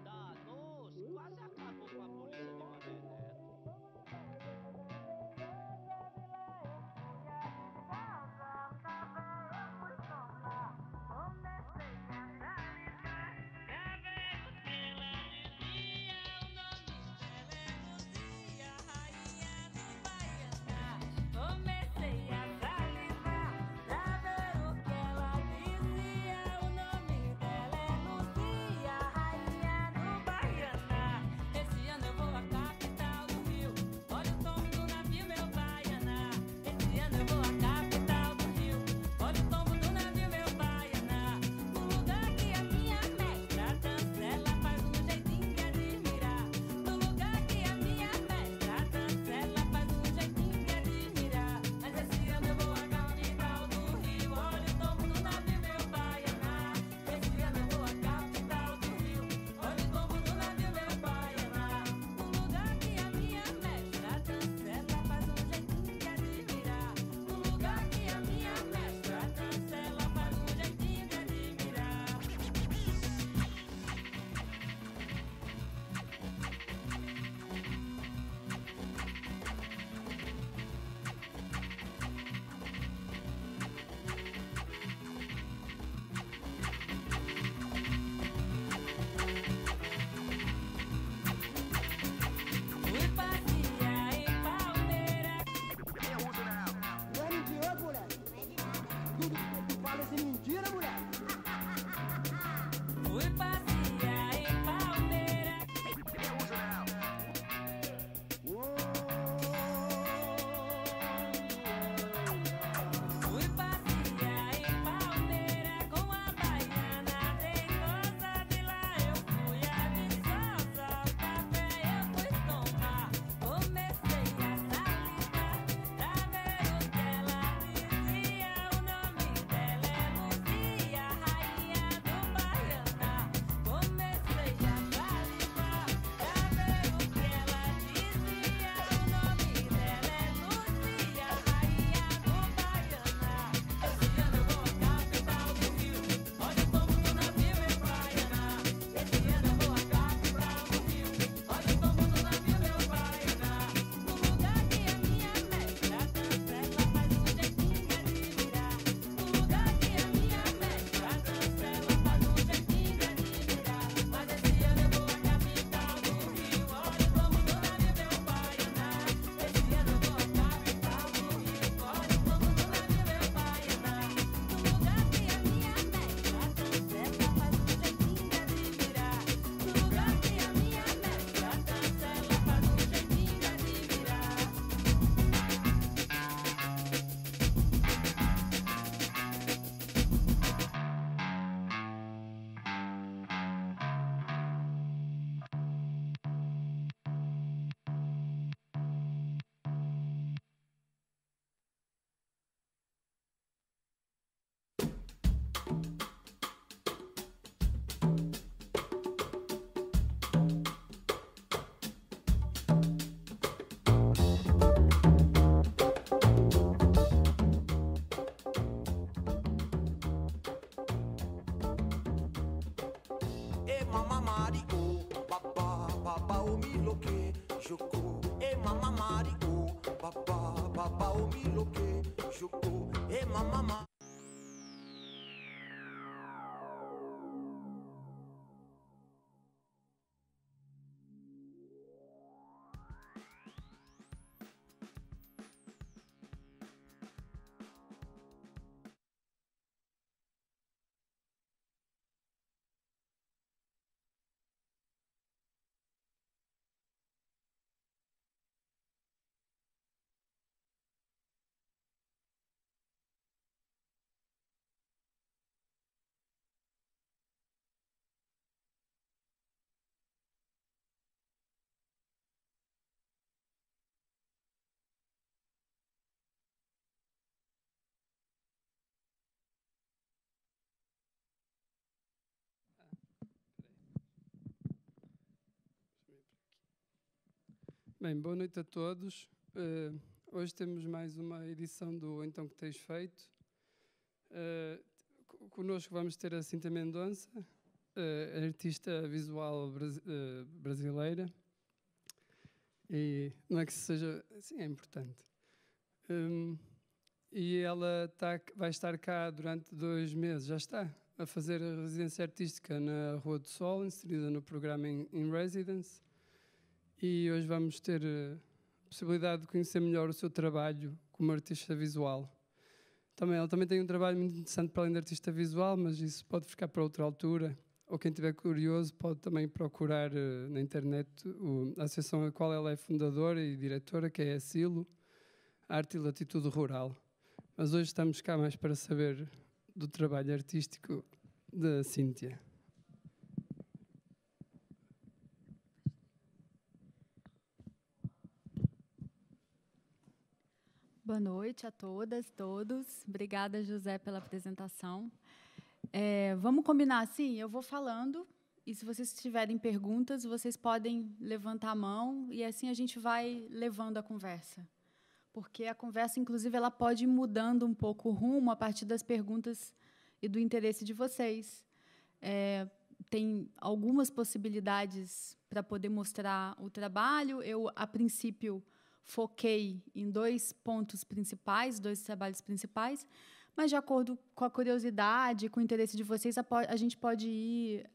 Danos quase acabou com a polícia de Mané Neto. Bem, boa noite a todos. Hoje temos mais uma edição do Então Que Tens Feito. Connosco vamos ter a Cinta Mendonça, artista visual brasileira. E não é que seja... Sim, é importante. E ela vai estar cá durante 2 meses, já está, a fazer a residência artística na Rua do Sol, inserida no programa In Residence. E hoje vamos ter a possibilidade de conhecer melhor o seu trabalho como artista visual. Ela também tem um trabalho muito interessante para além de artista visual, mas isso pode ficar para outra altura. Ou quem estiver curioso pode também procurar na internet a associação a qual ela é fundadora e diretora, que é a Silo, Arte e Latitude Rural. Mas hoje estamos cá mais para saber do trabalho artístico da Cíntia. Boa noite a todas, todos. Obrigada, José, pela apresentação. Vamos combinar assim? Eu vou falando e, se vocês tiverem perguntas, vocês podem levantar a mão e assim a gente vai levando a conversa. Porque a conversa, inclusive, ela pode ir mudando um pouco o rumo a partir das perguntas e do interesse de vocês. Tem algumas possibilidades para poder mostrar o trabalho. Eu, a princípio, foquei em 2 pontos principais, 2 trabalhos principais, mas, de acordo com a curiosidade, com o interesse de vocês, a gente pode ir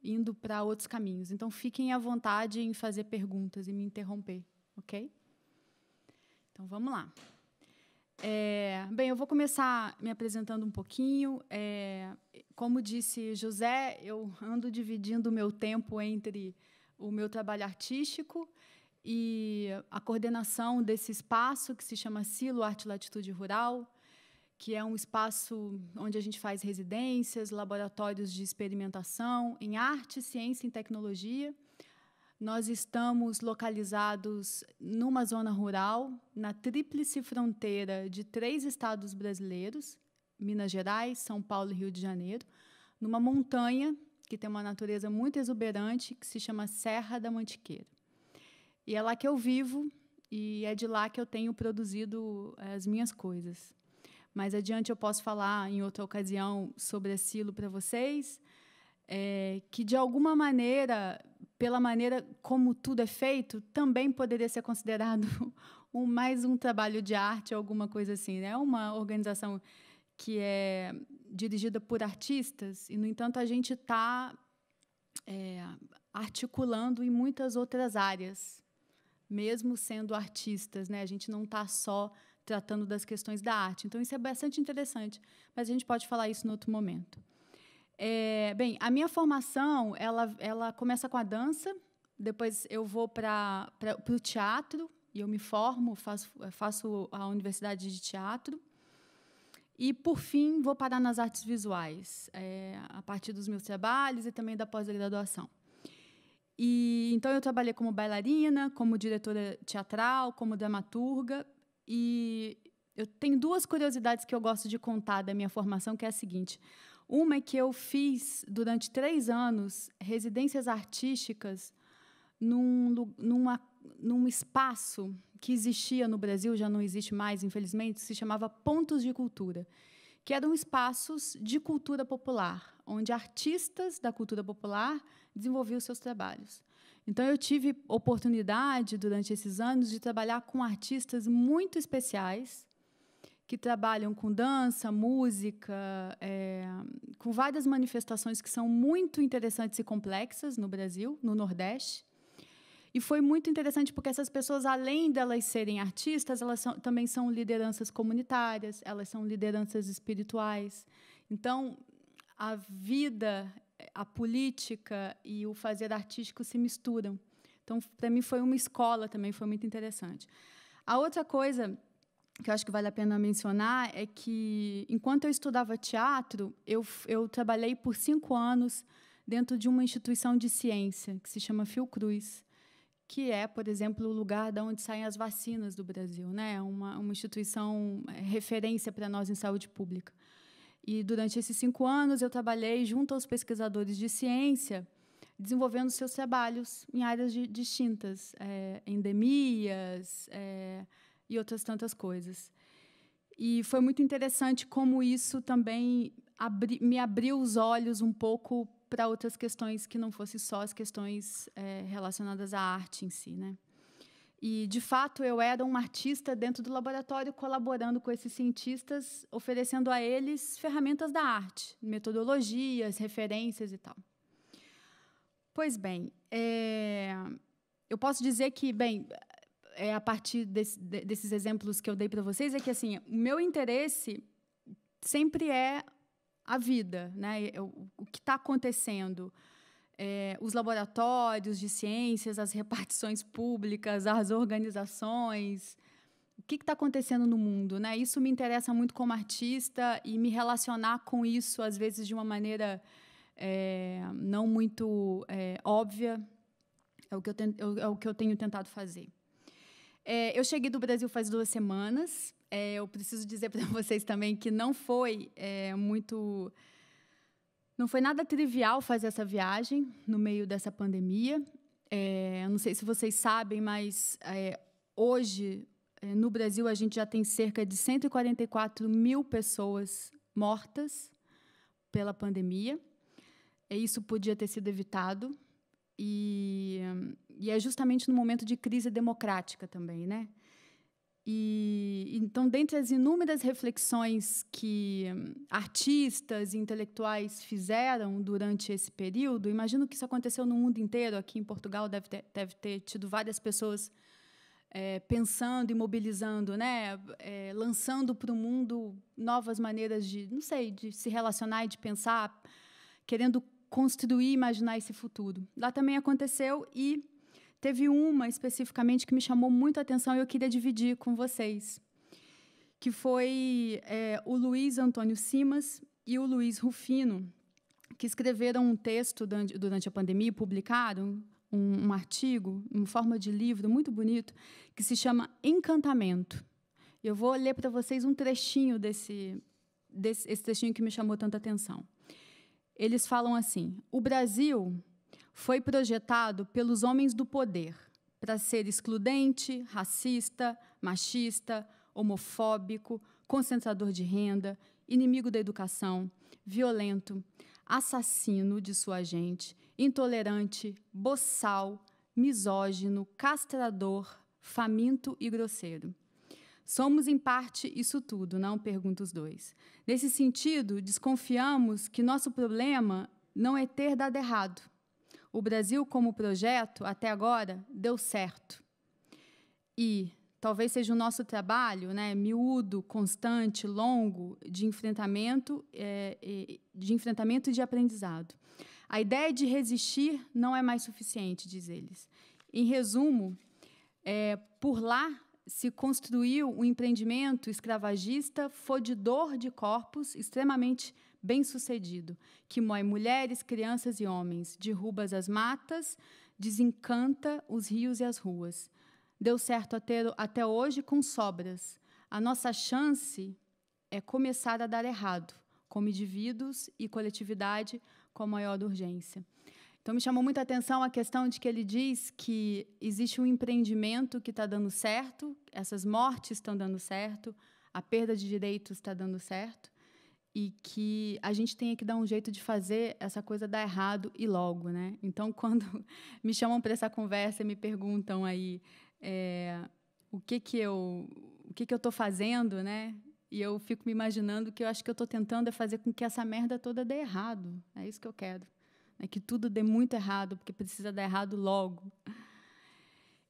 indo para outros caminhos. Então, fiquem à vontade em fazer perguntas e me interromper, ok? Então, vamos lá. Bem, eu vou começar me apresentando um pouquinho. Como disse José, eu ando dividindo o meu tempo entre o meu trabalho artístico e a coordenação desse espaço que se chama Silo Arte e Latitude Rural, que é um espaço onde a gente faz residências, laboratórios de experimentação em arte, ciência e tecnologia. Nós estamos localizados numa zona rural, na tríplice fronteira de 3 estados brasileiros, Minas Gerais, São Paulo e Rio de Janeiro, numa montanha que tem uma natureza muito exuberante, que se chama Serra da Mantiqueira. E é lá que eu vivo e é de lá que eu tenho produzido as minhas coisas. Mais adiante eu posso falar, em outra ocasião, sobre a Silo para vocês, que, de alguma maneira, pela maneira como tudo é feito, também poderia ser considerado mais um trabalho de arte, alguma coisa assim. É uma organização que é dirigida por artistas e, no entanto, a gente está articulando em muitas outras áreas, mesmo sendo artistas, né? A gente não está só tratando das questões da arte. Então, isso é bastante interessante, mas a gente pode falar isso em outro momento. Bem, a minha formação, ela começa com a dança, depois eu vou para o teatro, e eu me formo, faço a universidade de teatro, e, por fim, vou parar nas artes visuais, a partir dos meus trabalhos e também da pós-graduação. Então, eu trabalhei como bailarina, como diretora teatral, como dramaturga, e eu tenho 2 curiosidades que eu gosto de contar da minha formação, que é a seguinte. Uma é que eu fiz, durante 3 anos, residências artísticas num espaço que existia no Brasil, já não existe mais, infelizmente, se chamava Pontos de Cultura, que eram espaços de cultura popular, onde artistas da cultura popular desenvolviam seus trabalhos. Então, eu tive oportunidade, durante esses anos, de trabalhar com artistas muito especiais, que trabalham com dança, música, com várias manifestações que são muito interessantes e complexas no Brasil, no Nordeste. E foi muito interessante porque essas pessoas, além delas serem artistas, elas também são lideranças comunitárias, elas são lideranças espirituais. Então, a vida, a política e o fazer artístico se misturam. Então, para mim, foi uma escola também, foi muito interessante. A outra coisa que eu acho que vale a pena mencionar é que, enquanto eu estudava teatro, eu trabalhei por 5 anos dentro de uma instituição de ciência, que se chama Fiocruz, que é, por exemplo, o lugar de onde saem as vacinas do Brasil, né? Uma instituição referência para nós em saúde pública. E, durante esses 5 anos, eu trabalhei junto aos pesquisadores de ciência, desenvolvendo seus trabalhos em áreas distintas, endemias e outras tantas coisas. E foi muito interessante como isso também me abriu os olhos um pouco para outras questões que não fossem só as questões relacionadas à arte em si, né? E, de fato, eu era uma artista dentro do laboratório, colaborando com esses cientistas, oferecendo a eles ferramentas da arte, metodologias, referências e tal. Pois bem, eu posso dizer que, a partir desses exemplos que eu dei para vocês, é que assim, o meu interesse sempre é a vida, né? O que está acontecendo, os laboratórios de ciências, as repartições públicas, as organizações, o que está acontecendo no mundo, né? Isso me interessa muito como artista e me relacionar com isso, às vezes, de uma maneira não muito óbvia, é o que eu tenho tentado fazer. Eu cheguei do Brasil faz 2 semanas. Eu preciso dizer para vocês também que não foi não foi nada trivial fazer essa viagem no meio dessa pandemia. Não sei se vocês sabem, mas hoje, no Brasil, a gente já tem cerca de 144 mil pessoas mortas pela pandemia. Isso podia ter sido evitado. E é justamente no momento de crise democrática também, né? Então, dentre as inúmeras reflexões que artistas e intelectuais fizeram durante esse período, imagino que isso aconteceu no mundo inteiro. Aqui em Portugal deve ter tido várias pessoas pensando e mobilizando, né? Lançando para o mundo novas maneiras de se relacionar e de pensar, querendo construir, imaginar esse futuro. Lá também aconteceu e teve uma especificamente que me chamou muito a atenção e eu queria dividir com vocês, que foi o Luiz Antônio Simas e o Luiz Rufino, que escreveram um texto durante a pandemia, publicaram um artigo em forma de livro muito bonito, que se chama Encantamento. Eu vou ler para vocês um trechinho esse trechinho que me chamou tanta atenção. Eles falam assim: o Brasil foi projetado pelos homens do poder para ser excludente, racista, machista, homofóbico, concentrador de renda, inimigo da educação, violento, assassino de sua gente, intolerante, boçal, misógino, castrador, faminto e grosseiro. Somos, em parte, isso tudo, não? Pergunta os dois. Nesse sentido, desconfiamos que nosso problema não é ter dado errado. O Brasil, como projeto, até agora, deu certo. E talvez seja o nosso trabalho, né, miúdo, constante, longo, de enfrentamento e de aprendizado. A ideia de resistir não é mais suficiente, diz eles. Em resumo, por lá se construiu um empreendimento escravagista fodidor de corpos, extremamente bem-sucedido, que moe mulheres, crianças e homens, derruba as matas, desencanta os rios e as ruas. Deu certo até hoje com sobras. A nossa chance é começar a dar errado, como indivíduos e coletividade, com a maior urgência. Então, me chamou muita atenção a questão de que ele diz que existe um empreendimento que está dando certo, essas mortes estão dando certo, a perda de direitos está dando certo, e que a gente tem que dar um jeito de fazer essa coisa dar errado e logo, né? Então, quando me chamam para essa conversa e me perguntam aí o que eu estou fazendo, né? E eu fico me imaginando que eu acho que eu estou tentando fazer com que essa merda toda dê errado. É isso que eu quero. Que tudo dê muito errado, porque precisa dar errado logo.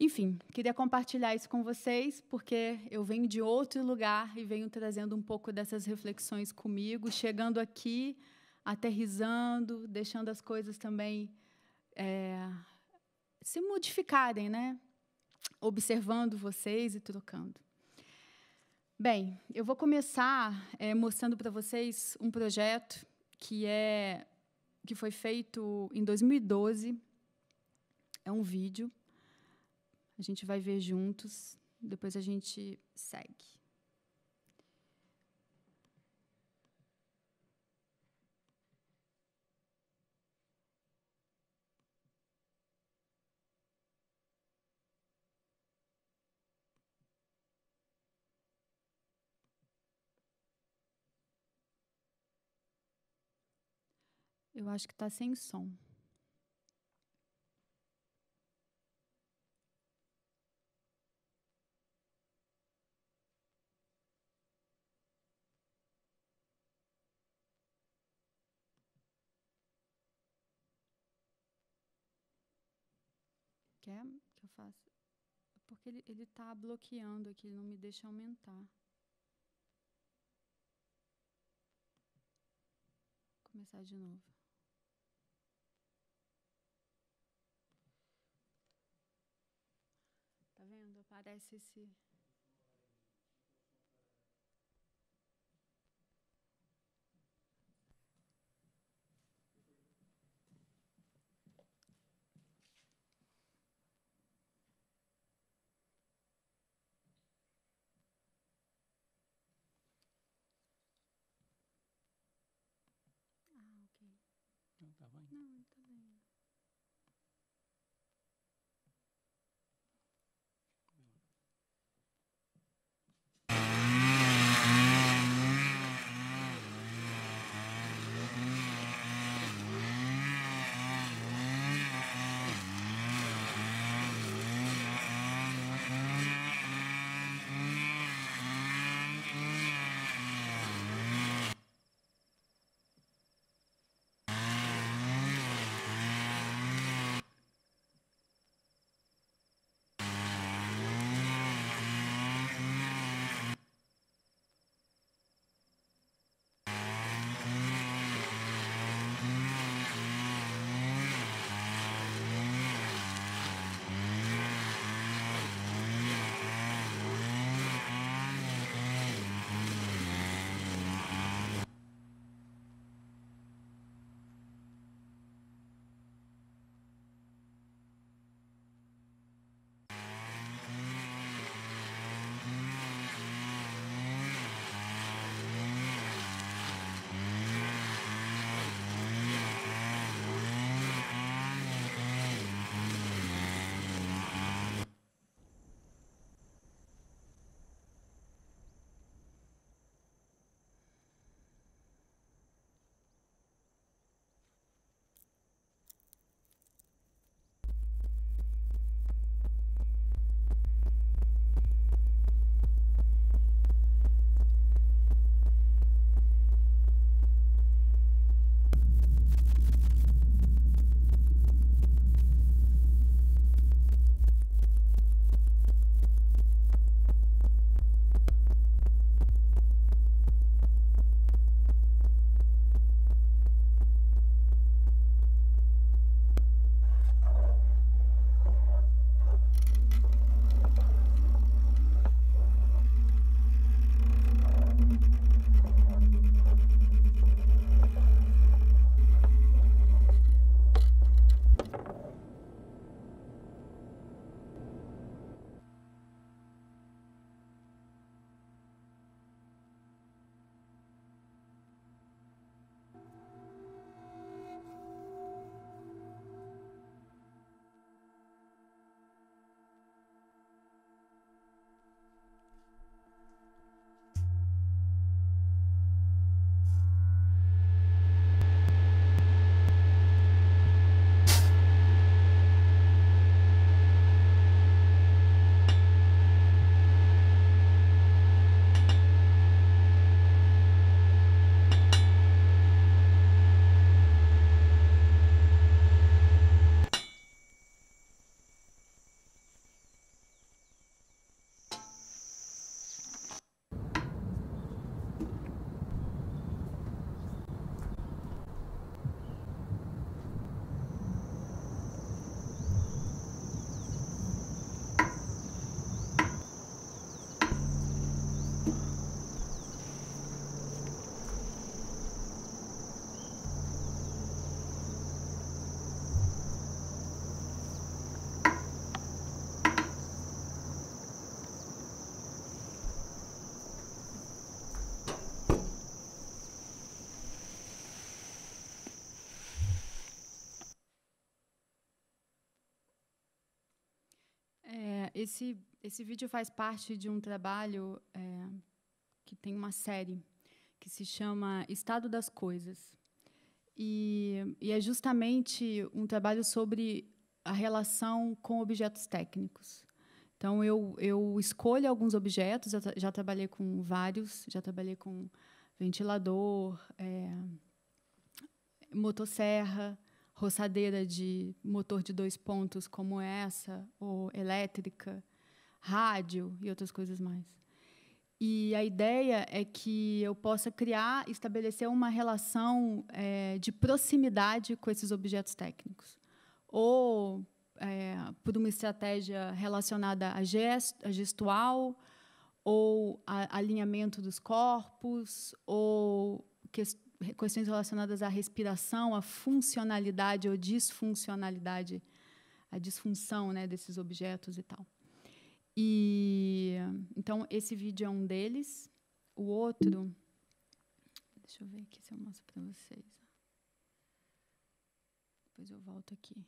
Enfim, queria compartilhar isso com vocês, porque eu venho de outro lugar e venho trazendo um pouco dessas reflexões comigo, chegando aqui, aterrissando, deixando as coisas também se modificarem, né? Observando vocês e trocando. Bem, eu vou começar mostrando para vocês um projeto que foi feito em 2012. É um vídeo. A gente vai ver juntos, depois a gente segue. Eu acho que está sem som. Quer que eu faça? Porque ele está bloqueando aqui, ele não me deixa aumentar. Vou começar de novo. Tá vendo? Aparece esse... Ah, ok. Não, tá bem. Não, tá bem. Esse vídeo faz parte de um trabalho que tem uma série que se chama Estado das Coisas. e é justamente um trabalho sobre a relação com objetos técnicos. Então, eu escolho alguns objetos, já trabalhei com vários, já trabalhei com ventilador, motosserra, roçadeira de motor de 2 pontos como essa, ou elétrica, rádio e outras coisas mais. E a ideia é que eu possa estabelecer uma relação de proximidade com esses objetos técnicos. Ou por uma estratégia relacionada a gestual, ou a alinhamento dos corpos, ou questões relacionadas à respiração, à funcionalidade ou disfuncionalidade, a disfunção, né, desses objetos e tal. Então, esse vídeo é um deles. O outro... Deixa eu ver aqui se eu mostro para vocês. Depois eu volto aqui.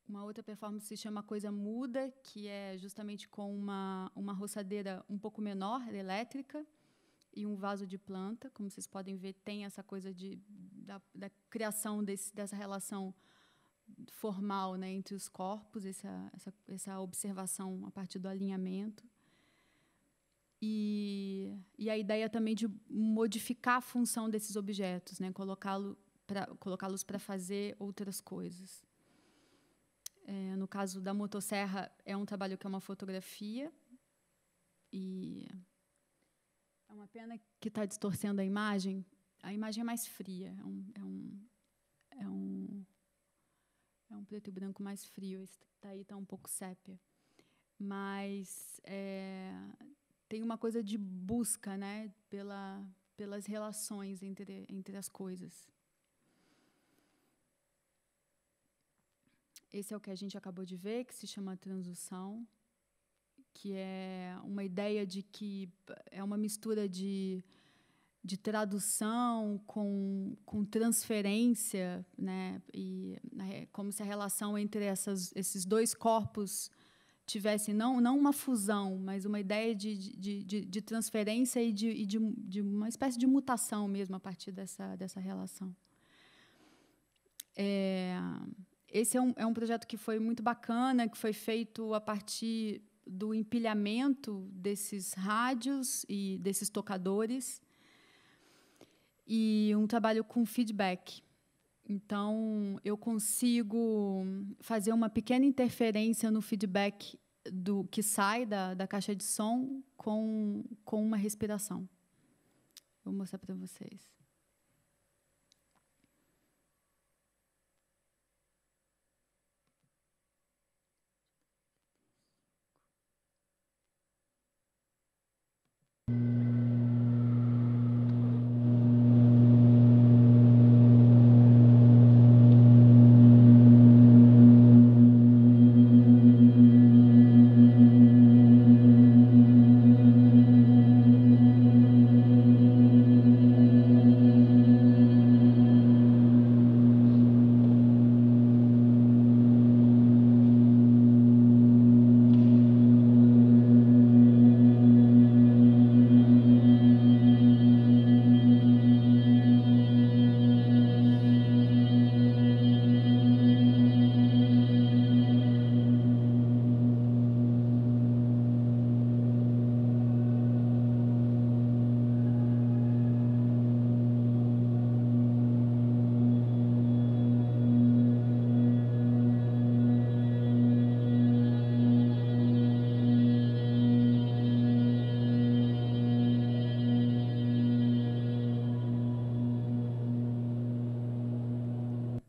Uma outra performance se chama Coisa Muda, que é justamente com uma roçadeira um pouco menor, elétrica, e um vaso de planta. Como vocês podem ver, tem essa coisa da criação dessa relação formal, né, entre os corpos, essa observação a partir do alinhamento. E a ideia também de modificar a função desses objetos, né, colocá-los para fazer outras coisas. No caso da motosserra, é um trabalho que é uma fotografia, e é uma pena que está distorcendo a imagem. A imagem é mais fria, é um preto e branco mais frio. Esse daí está um pouco sépia. Mas tem uma coisa de busca, né, pelas relações entre as coisas. Esse é o que a gente acabou de ver, que se chama Transução, que é uma ideia de que é uma mistura de tradução com transferência, né? E como se a relação entre esses 2 corpos tivesse não uma fusão, mas uma ideia de transferência e de uma espécie de mutação mesmo a partir dessa relação. Esse é um projeto que foi muito bacana, que foi feito a partir do empilhamento desses rádios e desses tocadores, e um trabalho com feedback. Então, eu consigo fazer uma pequena interferência no feedback que sai da caixa de som com uma respiração. Vou mostrar para vocês.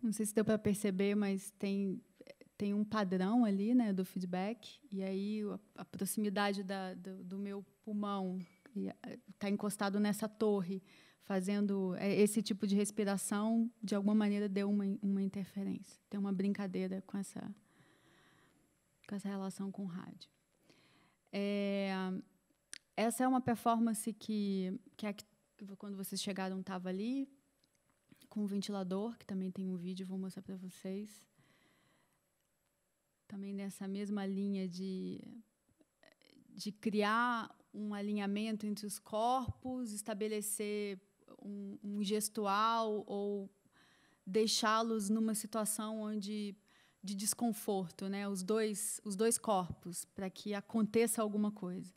Não sei se deu para perceber, mas tem um padrão ali, né, do feedback, e aí a proximidade do meu pulmão está encostado nessa torre, fazendo esse tipo de respiração, de alguma maneira deu uma interferência. Tem uma brincadeira com essa relação com o rádio. Essa é uma performance que quando vocês chegaram estava ali, com o ventilador, que também tem um vídeo, vou mostrar para vocês. Também nessa mesma linha de criar um alinhamento entre os corpos, estabelecer um gestual ou deixá-los numa situação de desconforto, né? Os dois corpos, para que aconteça alguma coisa.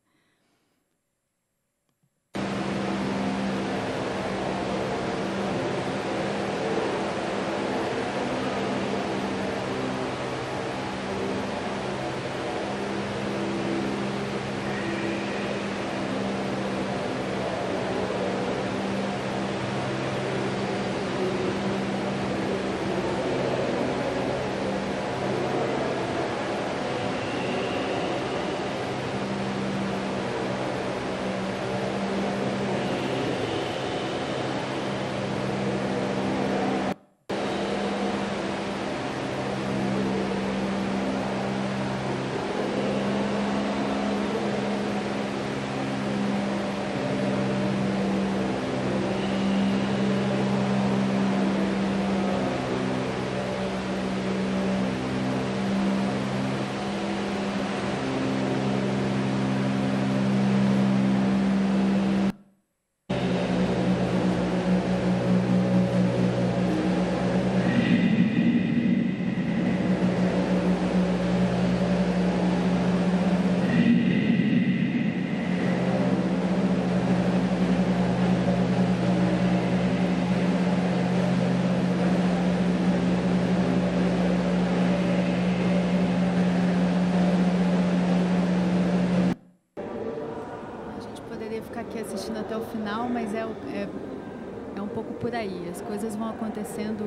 Aqui assistindo até o final, mas é um pouco por aí. As coisas vão acontecendo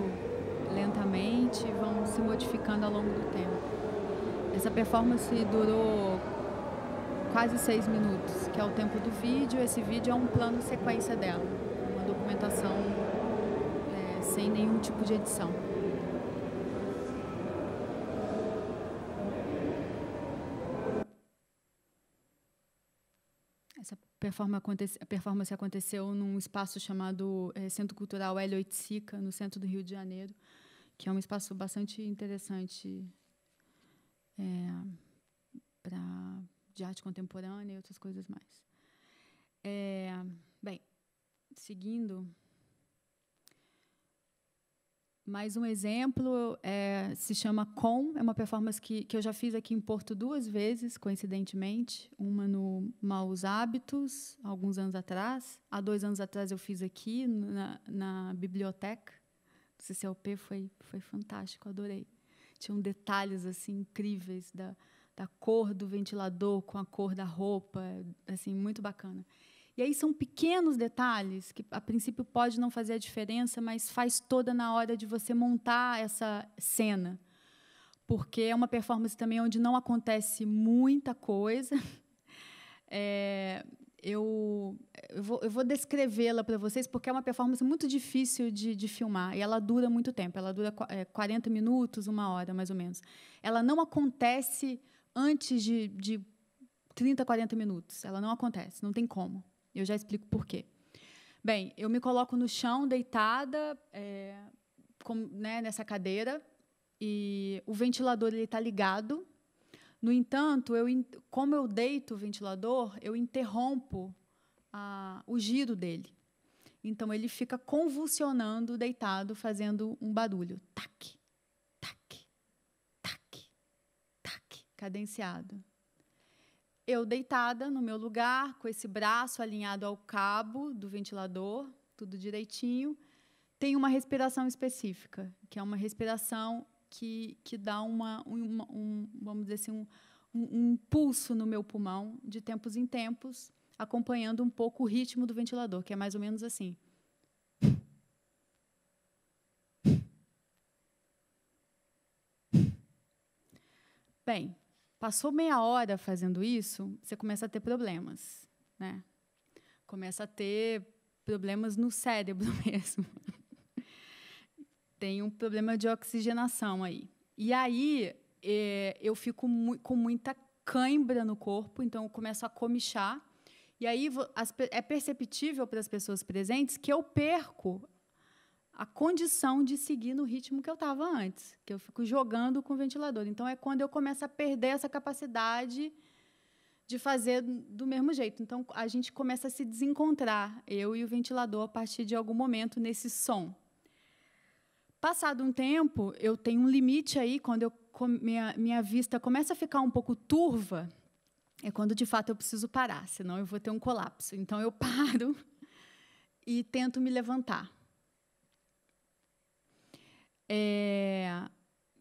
lentamente, vão se modificando ao longo do tempo. Essa performance durou quase 6 minutos, que é o tempo do vídeo. Esse vídeo é um plano sequência dela, uma documentação sem nenhum tipo de edição. Essa performance aconteceu num espaço chamado Centro Cultural Hélio Oiticica, no centro do Rio de Janeiro, que é um espaço bastante interessante de arte contemporânea e outras coisas mais. Bem, seguindo, mais um exemplo se chama Com, é uma performance que eu já fiz aqui em Porto 2 vezes, coincidentemente, uma no Maus Hábitos, alguns anos atrás. Há 2 anos atrás eu fiz aqui na biblioteca do CCLP, foi fantástico, adorei. Tinham detalhes assim, incríveis da cor do ventilador com a cor da roupa, assim, muito bacana. E aí são pequenos detalhes que, a princípio, pode não fazer a diferença, mas faz toda na hora de você montar essa cena. Porque é uma performance também onde não acontece muita coisa. Eu vou descrevê-la para vocês, porque é uma performance muito difícil de filmar, e ela dura muito tempo. Ela dura 40 minutos, 1 hora, mais ou menos. Ela não acontece antes de 30, 40 minutos. Ela não acontece, não tem como. Eu já explico por quê. Bem, eu me coloco no chão, deitada, nessa cadeira, e o ventilador está ligado. No entanto, como eu deito o ventilador, eu interrompo o giro dele. Então, ele fica convulsionando, deitado, fazendo um barulho. Tac, tac, tac, tac, cadenciado. Eu deitada no meu lugar, com esse braço alinhado ao cabo do ventilador, tudo direitinho, tem uma respiração específica, que é uma respiração que dá vamos dizer assim, um impulso no meu pulmão, de tempos em tempos, acompanhando um pouco o ritmo do ventilador, que é mais ou menos assim. Bem, passou meia hora fazendo isso, você começa a ter problemas, né? Começa a ter problemas no cérebro mesmo. Tem um problema de oxigenação aí. E aí eu fico com muita cãibra no corpo, então eu começo a comichar. E aí é perceptível para as pessoas presentes que eu perco a condição de seguir no ritmo que eu estava antes, que eu fico jogando com o ventilador. Então, é quando eu começo a perder essa capacidade de fazer do mesmo jeito. Então, a gente começa a se desencontrar, eu e o ventilador, a partir de algum momento, nesse som. Passado um tempo, eu tenho um limite aí, quando minha vista começa a ficar um pouco turva, é quando, de fato, eu preciso parar, senão eu vou ter um colapso. Então, eu paro e tento me levantar.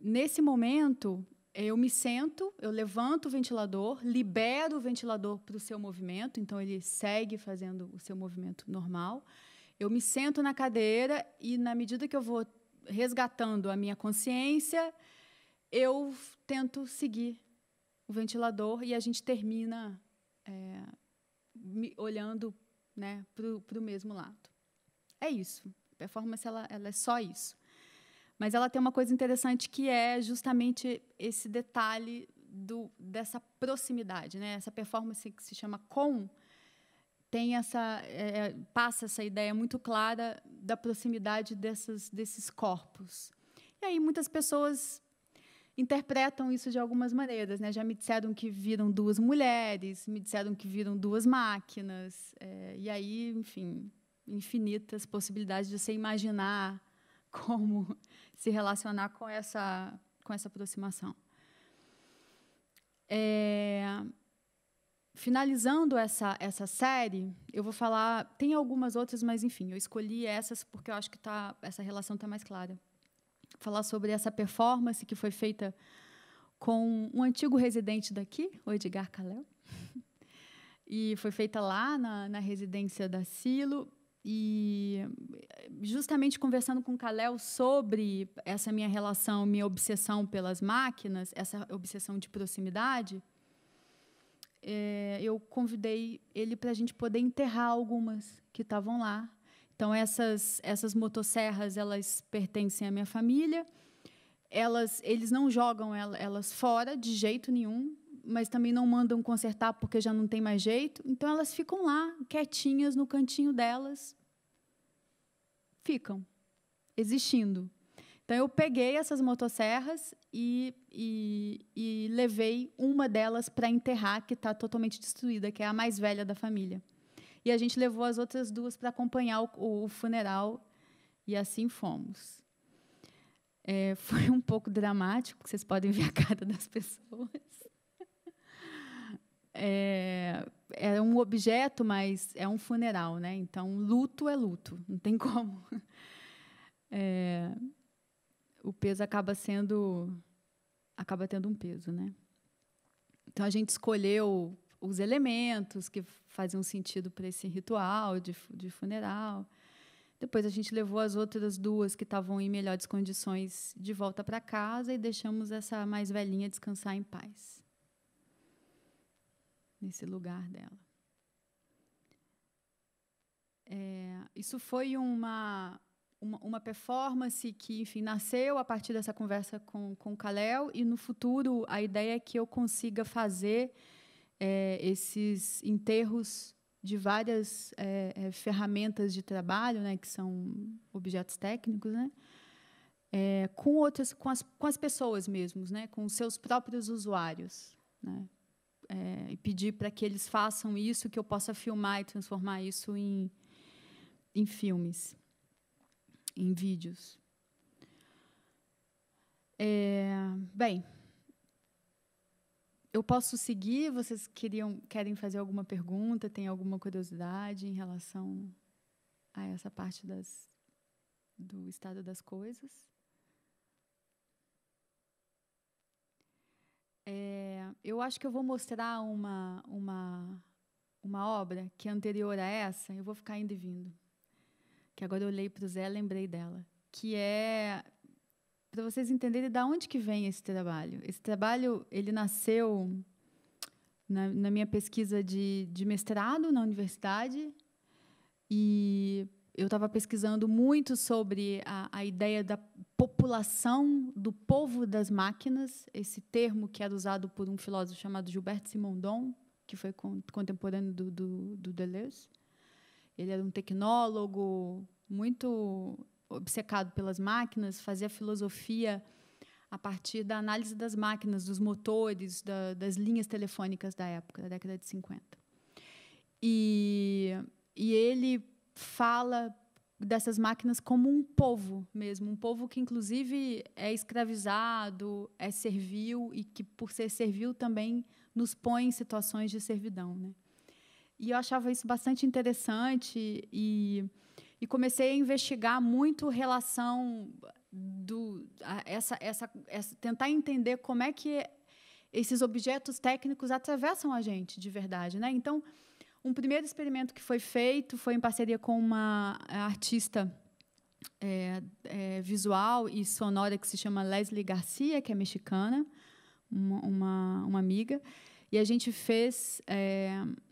Nesse momento, eu me sento, eu levanto o ventilador, libero o ventilador para o seu movimento, então ele segue fazendo o seu movimento normal. Eu me sento na cadeira e, na medida que eu vou resgatando a minha consciência, eu tento seguir o ventilador e a gente termina olhando, né, para o mesmo lado. É isso. A performance ela é só isso. Mas ela tem uma coisa interessante, que é justamente esse detalhe dessa proximidade, né? Essa performance que se chama com tem passa essa ideia muito clara da proximidade desses corpos. E aí muitas pessoas interpretam isso de algumas maneiras, né? Já me disseram que viram duas mulheres, me disseram que viram duas máquinas, e aí, enfim, infinitas possibilidades de você imaginar como se relacionar com essa aproximação. Finalizando essa série, eu vou falar... Tem algumas outras, mas, enfim, eu escolhi essas porque eu acho que essa relação está mais clara. Vou falar sobre essa performance que foi feita com um antigo residente daqui, o Edgar Calel, e foi feita lá na residência da Silo. E, justamente conversando com o Calel sobre essa minha relação, minha obsessão pelas máquinas, essa obsessão de proximidade, eu convidei ele para a gente poder enterrar algumas que estavam lá. Então, essas motosserras, elas pertencem à minha família. Eles não jogam elas fora de jeito nenhum, mas também não mandam consertar porque já não tem mais jeito. Então, elas ficam lá, quietinhas, no cantinho delas. Ficam, existindo. Então, eu peguei essas motosserras e levei uma delas para enterrar, que está totalmente destruída, que é a mais velha da família. E a gente levou as outras duas para acompanhar o funeral, e assim fomos. Foi um pouco dramático, vocês podem ver a cara das pessoas. É um objeto, mas é um funeral, né? Então, luto é luto, não tem como. O peso acaba tendo um peso, né? Então, a gente escolheu os elementos que faziam sentido para esse ritual de funeral. Depois, a gente levou as outras duas que estavam em melhores condições de volta para casa e deixamos essa mais velhinha descansar em paz, nesse lugar dela. Isso foi uma performance que, enfim, nasceu a partir dessa conversa com o Calel, e, no futuro, a ideia é que eu consiga fazer esses enterros de várias ferramentas de trabalho, né, que são objetos técnicos, né, com as pessoas mesmos, né, com os seus próprios usuários, né, e pedir para que eles façam isso, que eu possa filmar e transformar isso em filmes, em vídeos. Bem, eu posso seguir? Vocês querem fazer alguma pergunta? Tem alguma curiosidade em relação a essa parte do estado das coisas? Eu acho que eu vou mostrar uma obra que é anterior a essa. Eu vou ficar indo e vindo, que agora eu olhei para o Zé e lembrei dela, que é para vocês entenderem de onde que vem esse trabalho. Esse trabalho ele nasceu na minha pesquisa de mestrado na universidade, e eu estava pesquisando muito sobre a ideia da população, do povo das máquinas, esse termo que era usado por um filósofo chamado Gilbert Simondon, que foi contemporâneo do Deleuze. Ele era um tecnólogo muito obcecado pelas máquinas, fazia filosofia a partir da análise das máquinas, dos motores, das linhas telefônicas da época, da década de 50. E ele fala dessas máquinas como um povo mesmo, um povo que, inclusive, é escravizado, é servil, e que, por ser servil, também nos põe em situações de servidão, né? E eu achava isso bastante interessante e comecei a investigar muito relação tentar entender como é que esses objetos técnicos atravessam a gente de verdade, né? Então, um primeiro experimento que foi feito foi em parceria com uma artista visual e sonora que se chama Leslie Garcia, que é mexicana, uma amiga, e a gente fez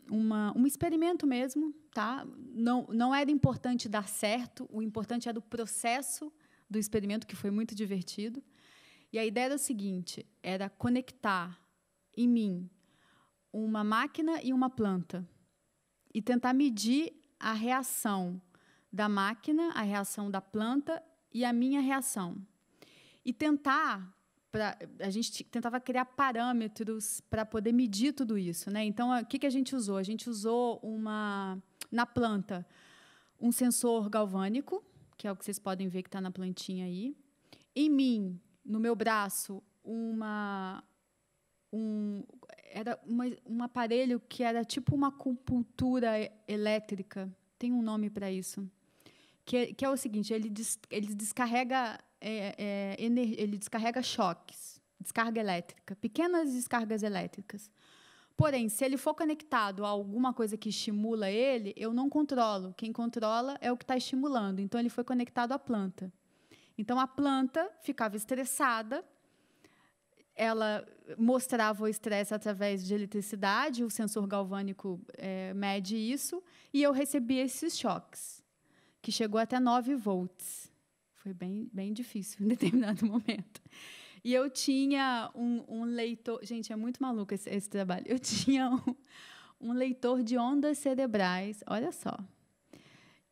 um experimento mesmo, tá? Não era importante dar certo, o importante era o processo do experimento, que foi muito divertido. E a ideia era o seguinte: era conectar em mim uma máquina e uma planta e tentar medir a reação da máquina, a reação da planta e a minha reação. E a gente tentava criar parâmetros para poder medir tudo isso, né? Então, o que a gente usou? A gente usou na planta um sensor galvânico, que é o que vocês podem ver que está na plantinha aí. Em mim, no meu braço, era um aparelho que era tipo uma acupuntura elétrica. Tem um nome para isso. Que é o seguinte: ele descarrega ele descarrega choques, descarga elétrica, pequenas descargas elétricas. Porém, se ele for conectado a alguma coisa que estimula ele, eu não controlo. Quem controla é o que está estimulando. Então, ele foi conectado à planta. Então, a planta ficava estressada, ela mostrava o estresse através de eletricidade, o sensor galvânico mede isso, e eu recebia esses choques, que chegou até 9 volts. Foi bem difícil em determinado momento. E eu tinha um leitor... Gente, é muito maluco esse trabalho. Eu tinha um leitor de ondas cerebrais, olha só,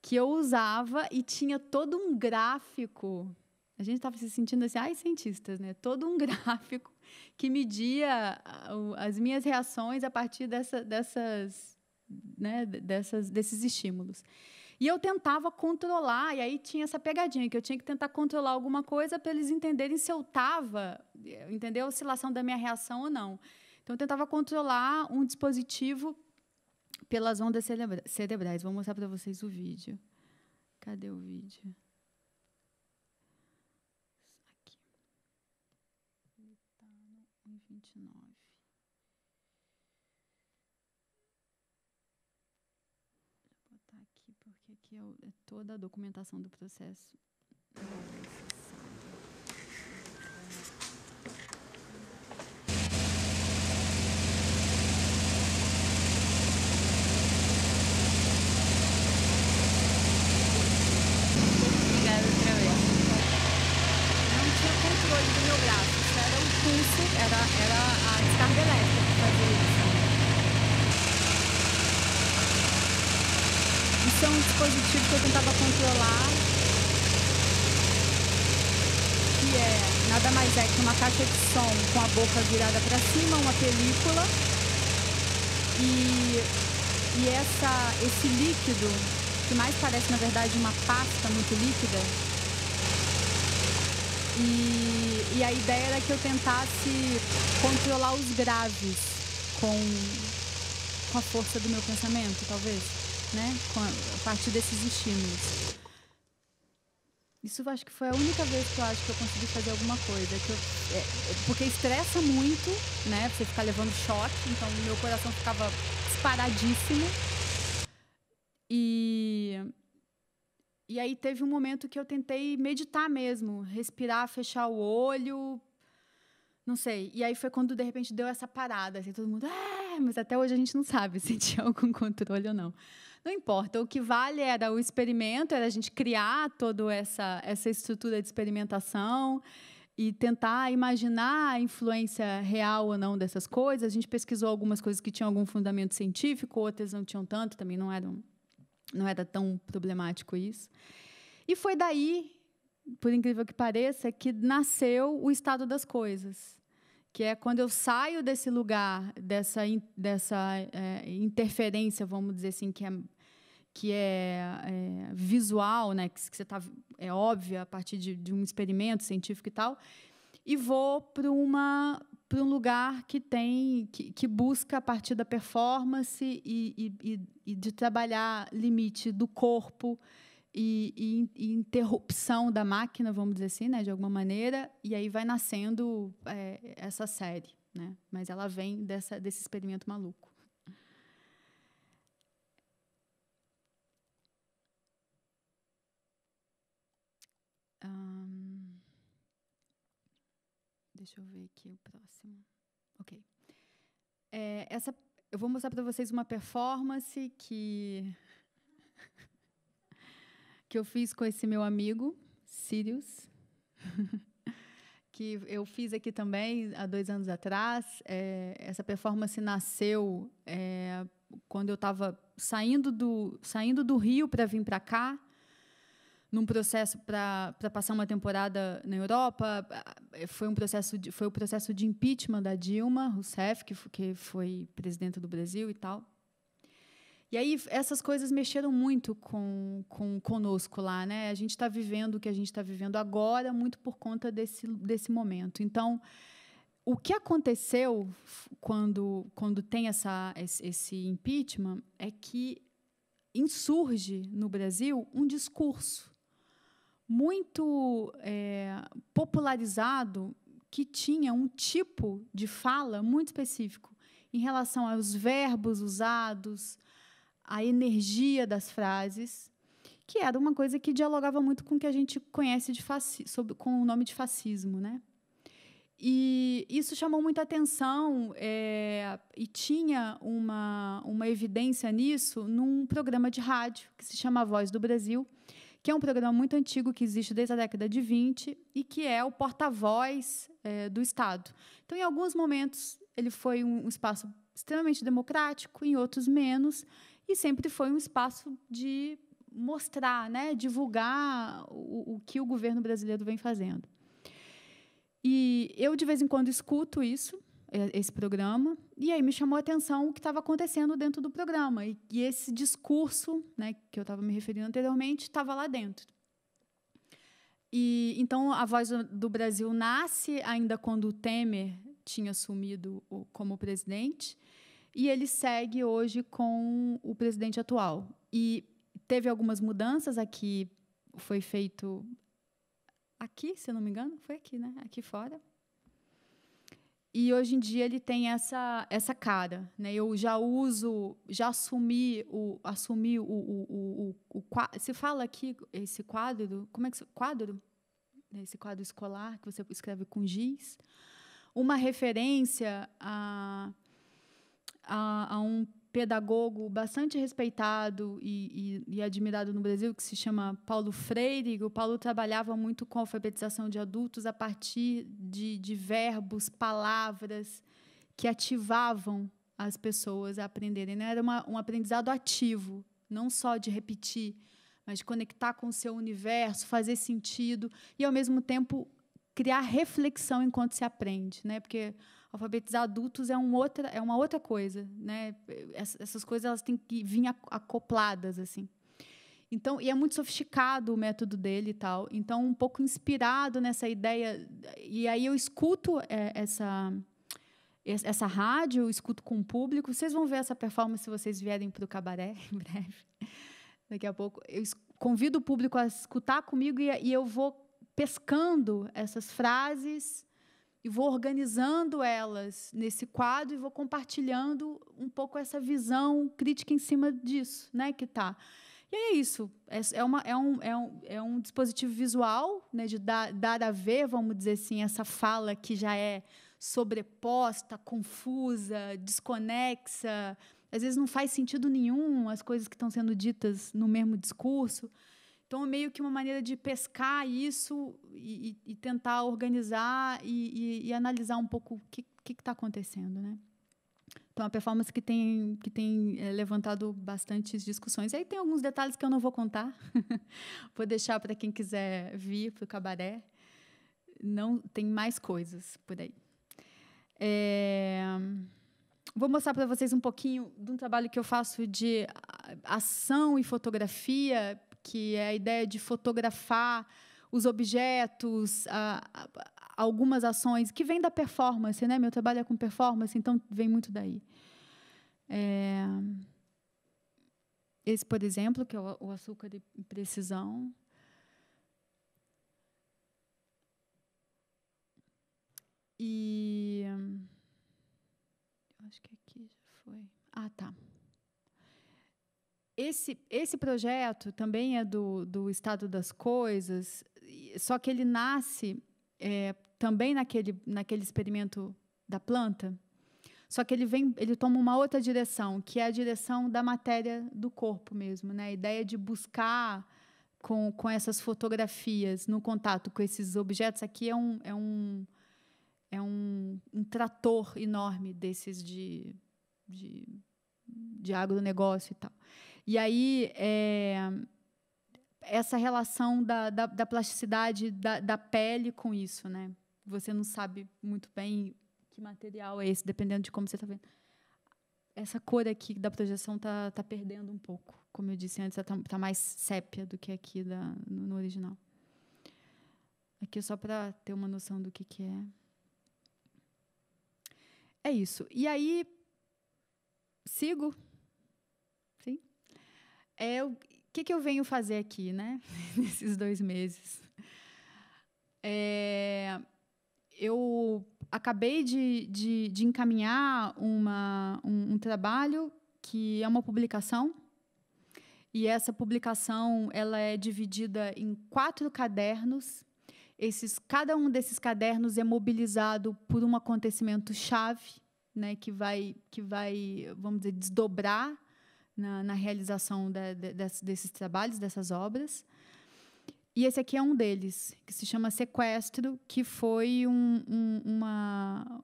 que eu usava e tinha todo um gráfico. A gente estava se sentindo assim, cientistas, né? Todo um gráfico que media as minhas reações a partir desses estímulos. E eu tentava controlar, e aí tinha essa pegadinha, que eu tinha que tentar controlar alguma coisa para eles entenderem se eu estava, entender a oscilação da minha reação ou não. Então, eu tentava controlar um dispositivo pelas ondas cerebrais. Vou mostrar para vocês o vídeo. Cadê o vídeo? Aqui. Ele está no 1,29. Porque aqui é toda a documentação do processo. Obrigada outra vez. Não tinha controle do meu braço. Isso era o pulso, era a descarga elétrica que fazia isso. Isso é um dispositivo que eu tentava controlar, que nada mais é que uma caixa de som com a boca virada para cima, uma película, e esse líquido, que mais parece, na verdade, uma pasta muito líquida, e a ideia era que eu tentasse controlar os graves com a força do meu pensamento, talvez. Né? A partir desses estímulos. Isso eu acho que foi a única vez que eu consegui fazer alguma coisa. Porque estressa muito, né? Você ficar levando choque, então o meu coração ficava disparadíssimo. E aí teve um momento que eu tentei meditar mesmo, respirar, fechar o olho, não sei. E aí foi quando, de repente, deu essa parada. Assim, todo mundo... mas até hoje a gente não sabe se tinha algum controle ou não. Não importa, o que vale era o experimento, era a gente criar toda essa estrutura de experimentação e tentar imaginar a influência real ou não dessas coisas. A gente pesquisou algumas coisas que tinham algum fundamento científico, outras não tinham tanto, também não era tão problemático isso. E foi daí por incrível que pareça, que nasceu o estado das coisas, que é quando eu saio desse lugar, dessa interferência, vamos dizer assim, que é visual, né, que você é óbvia a partir de um experimento científico e tal, e vou para um lugar que busca a partir da performance e de trabalhar limite do corpo e interrupção da máquina, vamos dizer assim, né, de alguma maneira, e aí vai nascendo essa série, né? Mas ela vem desse experimento maluco. Deixa eu ver aqui o próximo. Ok. Eu vou mostrar para vocês uma performance que eu fiz com esse meu amigo, Sirius, que eu fiz aqui também há 2 anos atrás. Essa performance nasceu quando eu estava saindo do Rio para vir para cá, num processo para passar uma temporada na Europa. Foi o processo de impeachment da Dilma Rousseff, que foi presidenta do Brasil e tal. E aí essas coisas mexeram muito conosco lá, né? A gente está vivendo o que a gente está vivendo agora muito por conta desse momento. Então, o que aconteceu quando tem esse impeachment é que insurge no Brasil um discurso muito popularizado que tinha um tipo de fala muito específico em relação aos verbos usados, a energia das frases, que era uma coisa que dialogava muito com o que a gente conhece com o nome de fascismo, né? E isso chamou muita atenção e tinha uma evidência nisso num programa de rádio que se chama A Voz do Brasil, que é um programa muito antigo que existe desde a década de 20 e que é o porta-voz do Estado. Então, em alguns momentos, ele foi um espaço extremamente democrático, em outros menos, e sempre foi um espaço de mostrar, né, divulgar o que o governo brasileiro vem fazendo. E eu, de vez em quando, escuto esse programa, e aí me chamou a atenção o que estava acontecendo dentro do programa. E esse discurso, né, que eu estava me referindo anteriormente, estava lá dentro. E então, a Voz do Brasil nasce ainda quando o Temer tinha assumido como presidente, e ele segue hoje com o presidente atual. E teve algumas mudanças aqui, foi feito aqui, se eu não me engano, foi aqui, né? Aqui fora. E hoje em dia ele tem essa cara, né? Eu já assumi o se fala aqui esse quadro, como é que quadro? Esse quadro escolar que você escreve com giz, uma referência a um pedagogo bastante respeitado e admirado no Brasil, que se chama Paulo Freire. O Paulo trabalhava muito com a alfabetização de adultos a partir de verbos, palavras que ativavam as pessoas a aprenderem, né? Era um aprendizado ativo, não só de repetir, mas de conectar com o seu universo, fazer sentido e, ao mesmo tempo, criar reflexão enquanto se aprende, né? Porque alfabetizar adultos é uma outra coisa, né? Essas coisas elas têm que vir acopladas, assim. Então, e é muito sofisticado o método dele e tal. Então, um pouco inspirado nessa ideia. E aí eu escuto essa rádio, eu escuto com o público. Vocês vão ver essa performance se vocês vierem para o Cabaré em breve. Daqui a pouco. Eu convido o público a escutar comigo e eu vou pescando essas frases e vou organizando elas nesse quadro e vou compartilhando um pouco essa visão crítica em cima disso, né, que tá. E é isso. É um dispositivo visual, né, de dar a ver, vamos dizer assim, essa fala que já é sobreposta, confusa, desconexa. Às vezes não faz sentido nenhum as coisas que estão sendo ditas no mesmo discurso. Então, é meio que uma maneira de pescar isso e tentar organizar e analisar um pouco o que está acontecendo, né? Então, é uma performance que tem levantado bastantes discussões. E aí tem alguns detalhes que eu não vou contar. Vou deixar para quem quiser vir para o cabaré. Não, tem mais coisas por aí. Vou mostrar para vocês um pouquinho de um trabalho que eu faço de ação e fotografia, que é a ideia de fotografar os objetos, algumas ações, que vem da performance, né? Meu trabalho é com performance, então vem muito daí. Esse, por exemplo, que é o açúcar de precisão. E acho que aqui já foi. Ah, tá. Esse projeto também é do Estado das Coisas, só que ele nasce também naquele experimento da planta, só que ele toma uma outra direção, que é a direção da matéria do corpo mesmo, né? A ideia de buscar com essas fotografias, no contato com esses objetos. Aqui é um trator enorme desses de agronegócio e tal. E aí, essa relação da plasticidade da pele com isso, né? Você não sabe muito bem que material é esse, dependendo de como você está vendo. Essa cor aqui da projeção está perdendo um pouco. Como eu disse antes, está mais sépia do que aqui no original. Aqui é só para ter uma noção do que é. É isso. E aí, sigo. Sim. O que eu venho fazer aqui, né? Nesses 2 meses. Eu acabei de encaminhar um trabalho que é uma publicação. E essa publicação ela é dividida em 4 cadernos. Cada um desses cadernos é mobilizado por um acontecimento-chave, né, que vai, vamos dizer, desdobrar na realização desses trabalhos, dessas obras. E esse aqui é um deles, que se chama Sequestro, que foi uma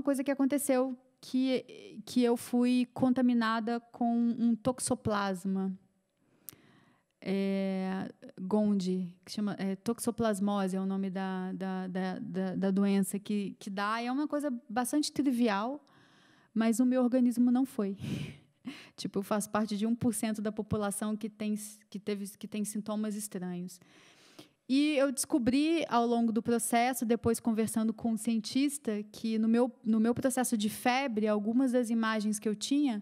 coisa que aconteceu, que eu fui contaminada com um toxoplasma. Gondy, que chama toxoplasmose, é o nome da doença que dá. É uma coisa bastante trivial, mas o meu organismo não foi. Tipo, eu faço parte de 1% da população que tem sintomas estranhos. E eu descobri, ao longo do processo, depois conversando com um cientista, que no meu processo de febre, algumas das imagens que eu tinha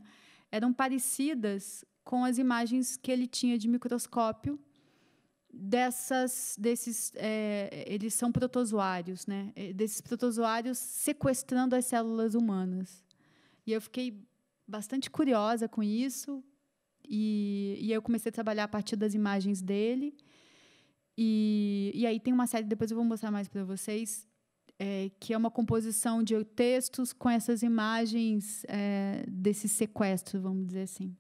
eram parecidas com as imagens que ele tinha de microscópio eles são protozoários, né? Desses protozoários sequestrando as células humanas. E eu fiquei bastante curiosa com isso, e eu comecei a trabalhar a partir das imagens dele. E aí tem uma série, depois eu vou mostrar mais para vocês, que é uma composição de textos com essas imagens desse sequestro, vamos dizer assim.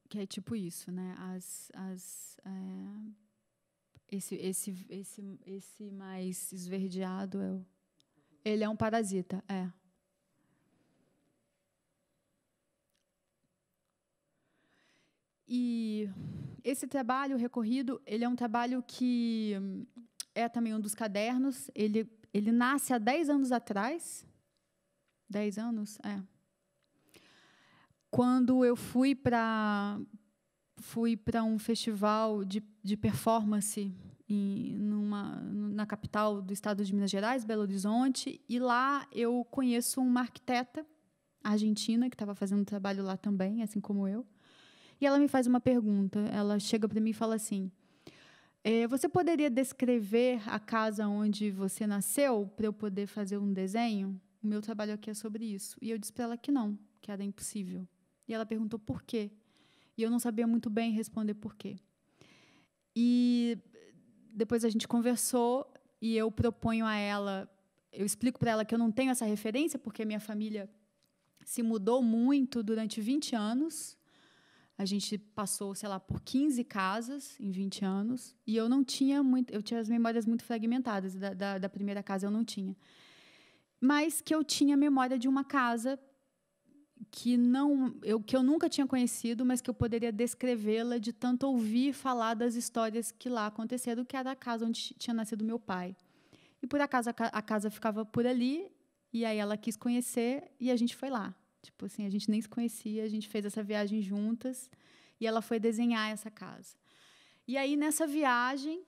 Que é tipo isso, né? Esse mais esverdeado ele é um parasita, E esse trabalho recorrido, ele é um trabalho que é também um dos cadernos. Ele nasce há 10 anos atrás. 10 anos? Quando eu fui para um festival de performance na capital do estado de Minas Gerais, Belo Horizonte, e lá eu conheço uma arquiteta argentina que estava fazendo trabalho lá também, assim como eu. E ela me faz uma pergunta. Ela chega para mim e fala assim: você poderia descrever a casa onde você nasceu para eu poder fazer um desenho? O meu trabalho aqui é sobre isso. E eu disse para ela que não, que era impossível. E ela perguntou por quê. E eu não sabia muito bem responder por quê. E depois a gente conversou e eu proponho a ela, eu explico para ela que eu não tenho essa referência, porque a minha família se mudou muito durante 20 anos. A gente passou, sei lá, por 15 casas em 20 anos, e eu não tinha muito, eu tinha as memórias muito fragmentadas da primeira casa, eu não tinha. mas que eu tinha memória de uma casa que eu nunca tinha conhecido, mas que eu poderia descrevê-la de tanto ouvir falar das histórias que lá aconteceram, que era a casa onde tinha nascido meu pai. E, por acaso, a casa ficava por ali, e aí ela quis conhecer, e a gente foi lá. Tipo assim, a gente nem se conhecia, a gente fez essa viagem juntas, e ela foi desenhar essa casa. E aí, nessa viagem,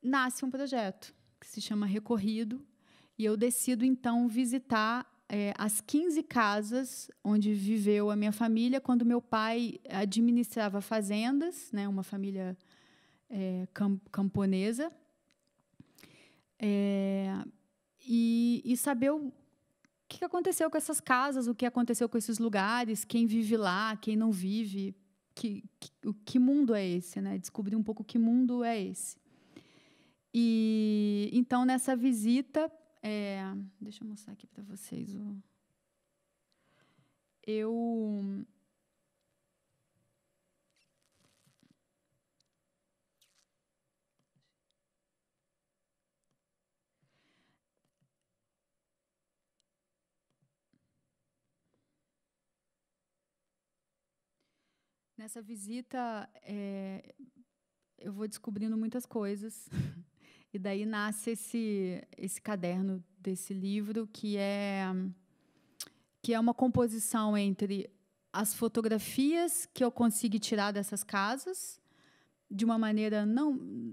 nasce um projeto que se chama Recorrido, e eu decido, então, visitar as 15 casas onde viveu a minha família quando meu pai administrava fazendas, né, uma família camponesa, e saber o que aconteceu com essas casas, o que aconteceu com esses lugares, quem vive lá, quem não vive, que mundo é esse, né? Descobrir um pouco que mundo é esse. E então, nessa visita, deixa eu mostrar aqui para vocês. Nessa visita, eu vou descobrindo muitas coisas. E daí nasce esse caderno desse livro, que é uma composição entre as fotografias que eu consegui tirar dessas casas, de uma maneira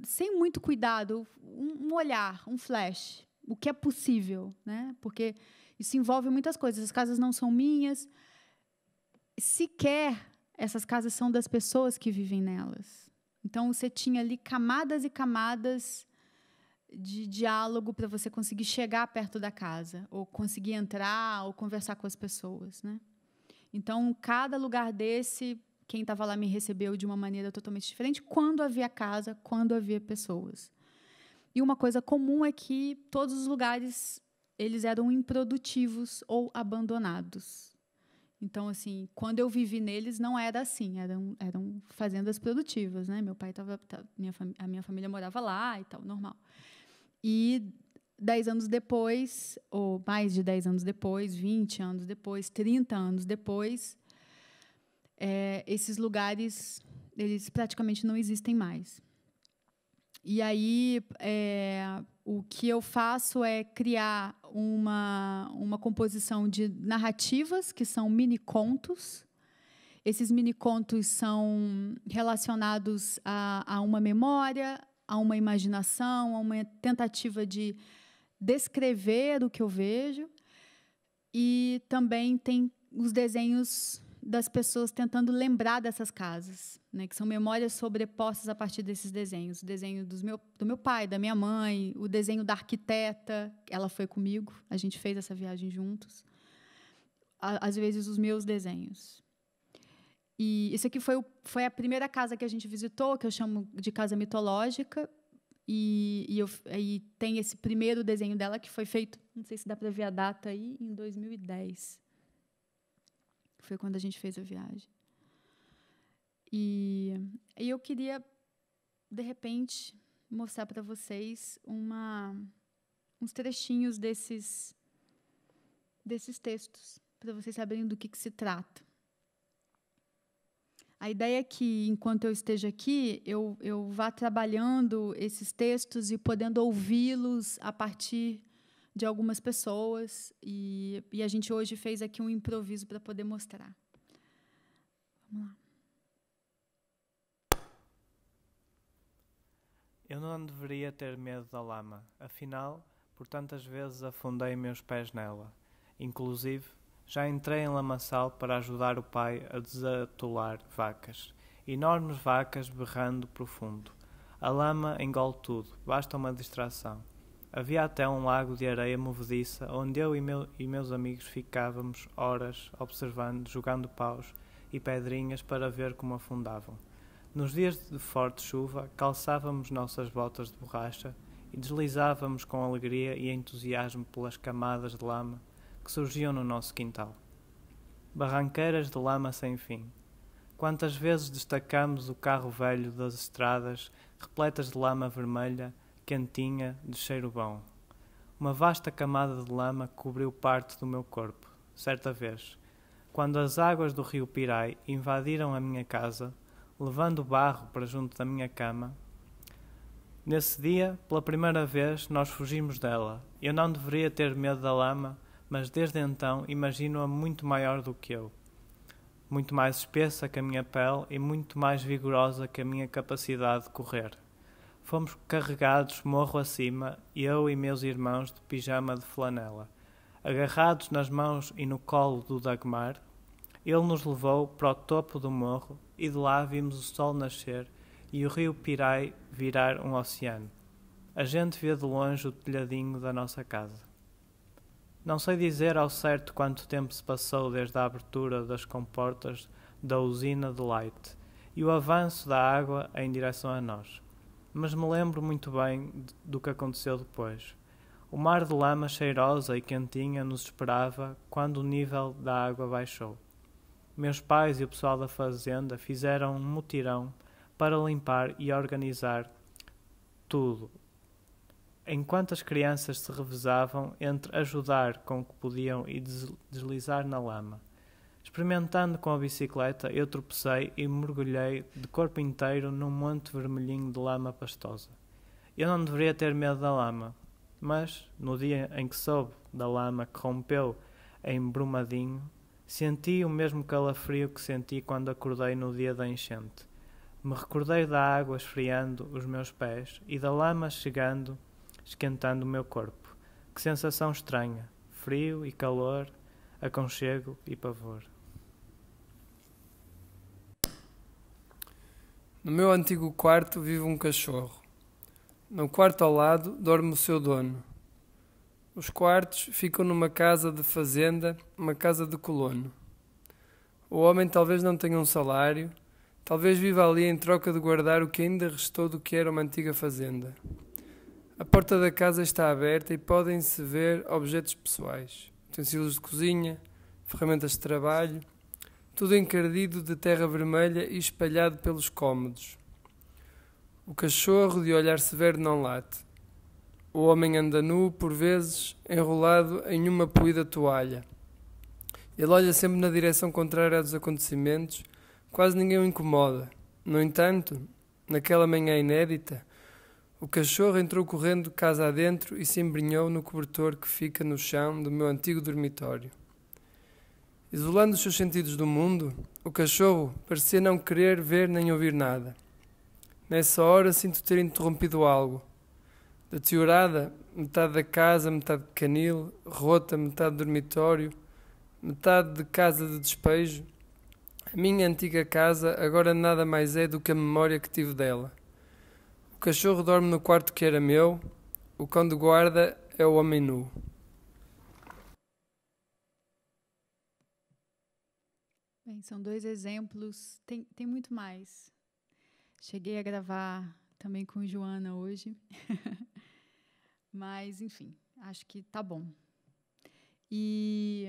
sem muito cuidado, um olhar, um flash, o que é possível, né? Porque isso envolve muitas coisas. As casas não são minhas, sequer essas casas são das pessoas que vivem nelas. Então, você tinha ali camadas e camadas de diálogo para você conseguir chegar perto da casa, ou conseguir entrar, ou conversar com as pessoas, né? Então, cada lugar desse, quem estava lá me recebeu de uma maneira totalmente diferente, quando havia casa, quando havia pessoas. E uma coisa comum é que todos os lugares eles eram improdutivos ou abandonados. Então, assim, quando eu vivi neles, não era assim, eram fazendas produtivas, né? Meu pai a minha família morava lá e tal, normal. E 10 anos depois, ou mais de 10 anos depois, 20 anos depois, 30 anos depois, esses lugares, eles praticamente não existem mais. E aí, o que eu faço é criar uma composição de narrativas, que são mini-contos. Esses mini-contos são relacionados a uma memória, a uma imaginação, a uma tentativa de descrever o que eu vejo. E também tem os desenhos das pessoas tentando lembrar dessas casas, né, que são memórias sobrepostas a partir desses desenhos. O desenho do meu pai, da minha mãe, o desenho da arquiteta, ela foi comigo, a gente fez essa viagem juntos. Às vezes, os meus desenhos. E isso aqui foi a primeira casa que a gente visitou, que eu chamo de casa mitológica, e tem esse primeiro desenho dela, que foi feito, não sei se dá para ver a data aí, em 2010. Foi quando a gente fez a viagem. E eu queria, de repente, mostrar para vocês uns trechinhos desses textos, para vocês saberem do que se trata. A ideia é que, enquanto eu esteja aqui, eu vá trabalhando esses textos e podendo ouvi-los a partir de algumas pessoas, e a gente hoje fez aqui um improviso para poder mostrar. Vamos lá. Eu não deveria ter medo da lama, afinal, por tantas vezes afundei meus pés nela. Inclusive, já entrei em lamaçal para ajudar o pai a desatolar vacas. Enormes vacas berrando profundo. A lama engole tudo, basta uma distração. Havia até um lago de areia movediça, onde eu e meus amigos ficávamos horas observando, jogando paus e pedrinhas para ver como afundavam. Nos dias de forte chuva, calçávamos nossas botas de borracha e deslizávamos com alegria e entusiasmo pelas camadas de lama que surgiam no nosso quintal. Barranqueiras de lama sem fim. Quantas vezes destacamos o carro velho das estradas, repletas de lama vermelha, quentinha, de cheiro bom. Uma vasta camada de lama cobriu parte do meu corpo. Certa vez, quando as águas do rio Pirai invadiram a minha casa, levando barro para junto da minha cama, nesse dia, pela primeira vez, nós fugimos dela. Eu não deveria ter medo da lama, mas desde então imagino-a muito maior do que eu. Muito mais espessa que a minha pele e muito mais vigorosa que a minha capacidade de correr. Fomos carregados morro acima, eu e meus irmãos de pijama de flanela. Agarrados nas mãos e no colo do Dagmar, ele nos levou para o topo do morro e de lá vimos o sol nascer e o rio Pirai virar um oceano. A gente vê de longe o telhadinho da nossa casa. Não sei dizer ao certo quanto tempo se passou desde a abertura das comportas da usina de Light e o avanço da água em direção a nós, mas me lembro muito bem do que aconteceu depois. O mar de lama cheirosa e quentinha nos esperava quando o nível da água baixou. Meus pais e o pessoal da fazenda fizeram um mutirão para limpar e organizar tudo, enquanto as crianças se revezavam entre ajudar com o que podiam e deslizar na lama. Experimentando com a bicicleta, eu tropecei e mergulhei de corpo inteiro num monte vermelhinho de lama pastosa. Eu não deveria ter medo da lama, mas, no dia em que soube da lama que rompeu em Brumadinho, senti o mesmo calafrio que senti quando acordei no dia da enchente. Me recordei da água esfriando os meus pés e da lama chegando, esquentando o meu corpo. Que sensação estranha, frio e calor, aconchego e pavor. No meu antigo quarto vive um cachorro. No quarto ao lado dorme o seu dono. Os quartos ficam numa casa de fazenda, uma casa de colono. O homem talvez não tenha um salário, talvez viva ali em troca de guardar o que ainda restou do que era uma antiga fazenda. A porta da casa está aberta e podem-se ver objetos pessoais, utensílios de cozinha, ferramentas de trabalho, tudo encardido de terra vermelha e espalhado pelos cômodos. O cachorro, de olhar severo, não late. O homem anda nu, por vezes, enrolado em uma poída toalha. Ele olha sempre na direção contrária dos acontecimentos, quase ninguém o incomoda. No entanto, naquela manhã inédita, o cachorro entrou correndo casa adentro e se embrenhou no cobertor que fica no chão do meu antigo dormitório. Isolando os seus sentidos do mundo, o cachorro parecia não querer ver nem ouvir nada. Nessa hora sinto ter interrompido algo. Deteriorada, metade da casa, metade de canil, rota, metade de dormitório, metade de casa de despejo. A minha antiga casa agora nada mais é do que a memória que tive dela. O cachorro dorme no quarto que era meu, o cão de guarda é o homem nu. Bem, são 2 exemplos, tem muito mais. Cheguei a gravar também com Joana hoje, mas, enfim, acho que tá bom. E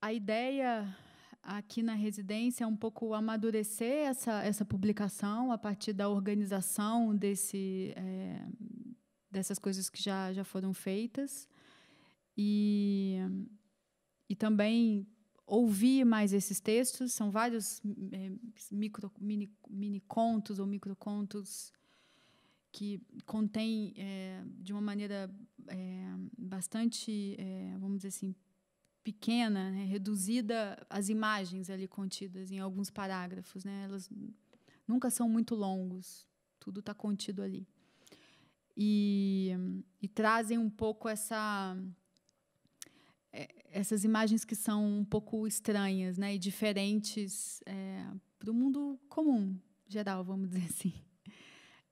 a ideia aqui na residência é um pouco amadurecer essa publicação a partir da organização dessas coisas que já foram feitas e também ouvir mais esses textos. São vários mini contos ou microcontos que contêm, de uma maneira bastante, vamos dizer assim, pequena, né, reduzida, as imagens ali contidas em alguns parágrafos, né, elas nunca são muito longos, tudo está contido ali. E trazem um pouco essas imagens que são um pouco estranhas, né, e diferentes para o mundo comum, geral, vamos dizer assim.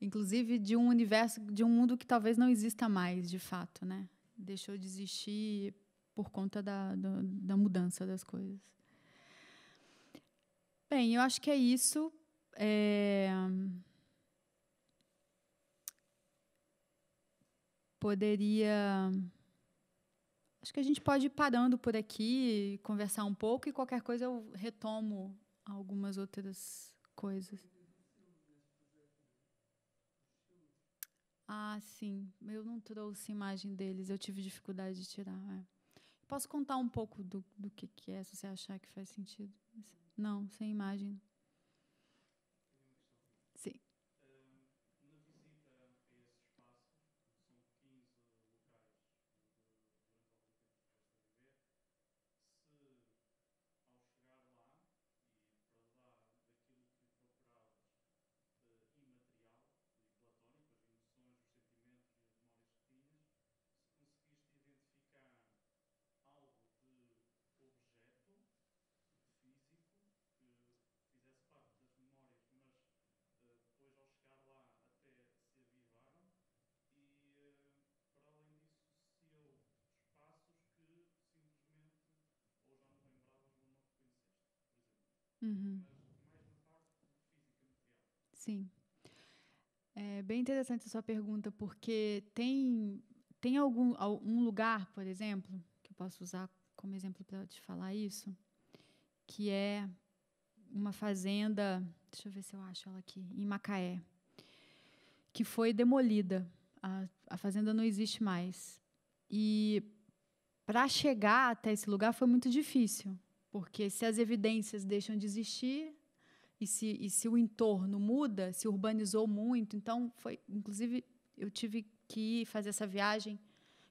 Inclusive de um universo, de um mundo que talvez não exista mais, de fato, né? Deixou de existir por conta da mudança das coisas. Bem, eu acho que é isso. Acho que a gente pode ir parando por aqui, conversar um pouco, e qualquer coisa eu retomo algumas outras coisas. Ah, sim. Eu não trouxe imagem deles. Eu tive dificuldade de tirar. Posso contar um pouco do que é, se você achar que faz sentido? Não, sem imagem. Sim. Na visita a esse espaço, são 15 locais durante algum tempo que estiveste a viver, se ao chegar lá e para lá daquilo que procuravas imaterial e platónico, as emoções, os sentimentos e as memórias que tinhas, se conseguiste identificar algo de objeto físico que fizesse parte das memórias, mas depois ao chegar lá até se avivaram e para além disso se houve espaços que simplesmente ou já não lembravas ou não reconheceste, por exemplo. Uhum. Mas mais na parte física material. Sim. É bem interessante a sua pergunta, porque tem algum lugar, por exemplo, que eu posso usar como exemplo para te falar isso, que é uma fazenda, deixa eu ver se eu acho ela aqui, em Macaé, que foi demolida. A fazenda não existe mais. E para chegar até esse lugar foi muito difícil, porque se as evidências deixam de existir e se o entorno muda, se urbanizou muito, então foi, inclusive, eu tive que ir fazer essa viagem,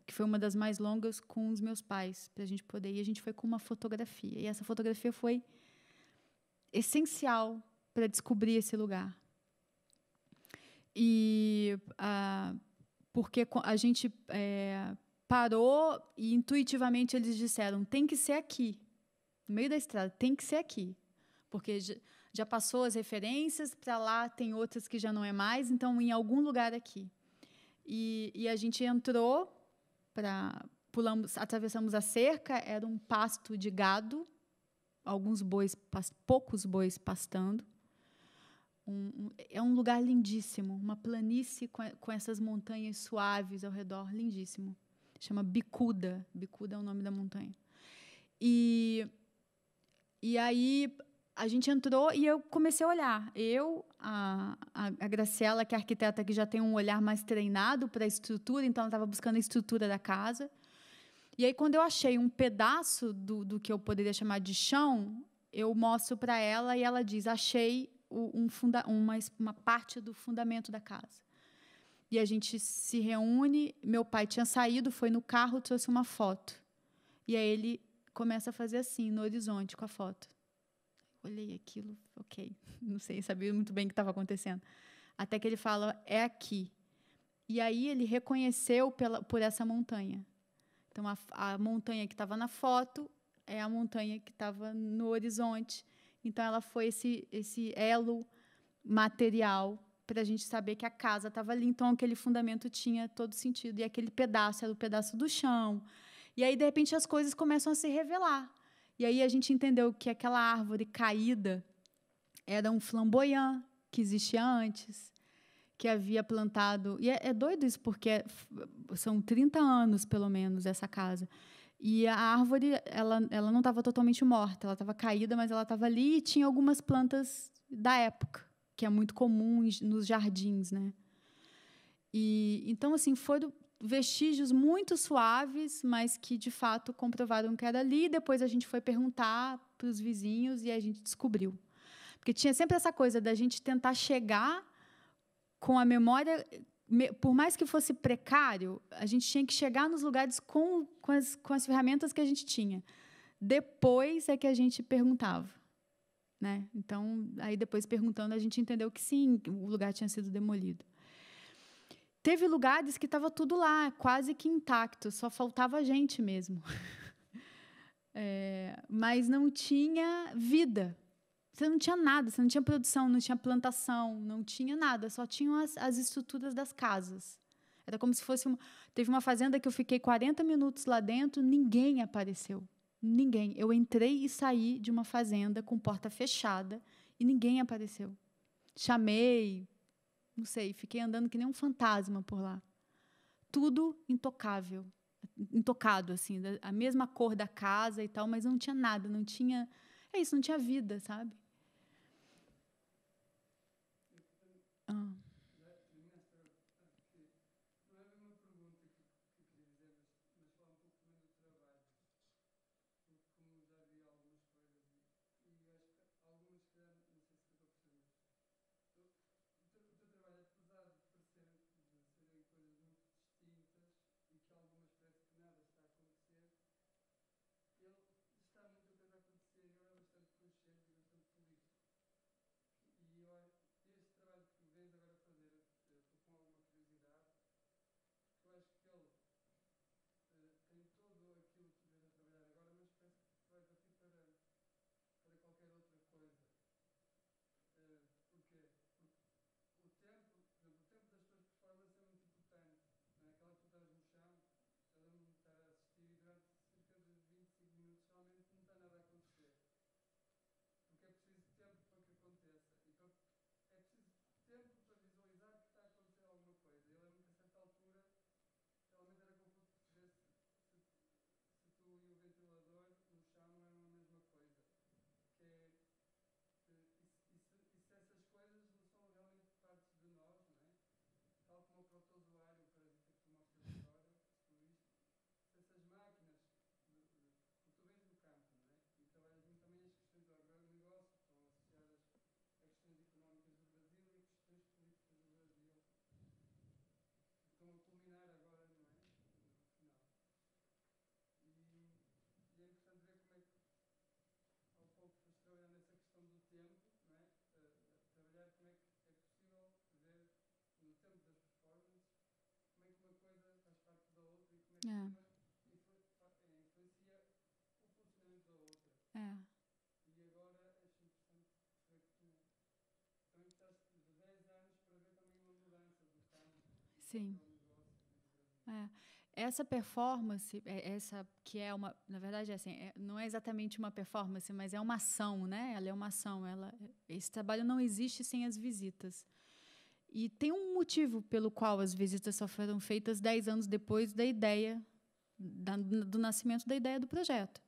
que foi uma das mais longas, com os meus pais, para a gente poder ir. A gente foi com uma fotografia, e essa fotografia foi essencial para descobrir esse lugar. E porque a gente parou e intuitivamente eles disseram, tem que ser aqui, no meio da estrada, tem que ser aqui, porque já passou as referências, para lá tem outras que já não é mais, então em algum lugar aqui. E a gente entrou, atravessamos a cerca, era um pasto de gado, poucos bois pastando. É um lugar lindíssimo, uma planície com essas montanhas suaves ao redor, lindíssimo. Chama Bicuda. Bicuda é o nome da montanha. E aí a gente entrou e eu comecei a olhar. A Graciela, que é arquiteta, que já tem um olhar mais treinado para a estrutura, então ela estava buscando a estrutura da casa. E aí, quando eu achei um pedaço do que eu poderia chamar de chão, eu mostro para ela e ela diz, achei uma parte do fundamento da casa. E a gente se reúne, meu pai tinha saído, foi no carro, trouxe uma foto. E aí ele começa a fazer assim, no horizonte, com a foto. Olhei aquilo, ok, não sei, sabia muito bem o que estava acontecendo. Até que ele fala, é aqui. E aí ele reconheceu por essa montanha. Então, a montanha que estava na foto é a montanha que estava no horizonte. Então, ela foi esse elo material para a gente saber que a casa estava ali. Então, aquele fundamento tinha todo sentido. E aquele pedaço era o pedaço do chão. E aí, de repente, as coisas começam a se revelar. E aí a gente entendeu que aquela árvore caída era um flamboyant que existia antes, que havia plantado... E é doido isso, porque são 30 anos, pelo menos, essa casa. E a árvore, ela não estava totalmente morta, ela estava caída, mas ela estava ali e tinha algumas plantas da época, que é muito comum nos jardins, né? E, então, assim, foram vestígios muito suaves, mas que, de fato, comprovaram que era ali. Depois a gente foi perguntar para os vizinhos e a gente descobriu. Porque tinha sempre essa coisa da gente tentar chegar com a memória, por mais que fosse precário, a gente tinha que chegar nos lugares com as ferramentas que a gente tinha. Depois é que a gente perguntava, né? Então, aí depois perguntando, a gente entendeu que sim, o lugar tinha sido demolido. Teve lugares que estava tudo lá, quase que intacto, só faltava gente mesmo. Mas não tinha vida. Você não tinha nada, você não tinha produção, não tinha plantação, não tinha nada, só tinham as estruturas das casas. Era como se fosse... Teve uma fazenda que eu fiquei 40 minutos lá dentro, ninguém apareceu. Ninguém. Eu entrei e saí de uma fazenda com porta fechada e ninguém apareceu. Chamei, não sei, fiquei andando que nem um fantasma por lá. Tudo intocável, intocado, assim, a mesma cor da casa e tal, mas não tinha nada, não tinha... É isso, não tinha vida, sabe? É. É. Sim. É. Essa performance, essa que é uma, na verdade, assim, não é exatamente uma performance, mas é uma ação, né? Ela é uma ação. Esse trabalho não existe sem as visitas. E tem um motivo pelo qual as visitas só foram feitas 10 anos depois da ideia, do nascimento da ideia do projeto.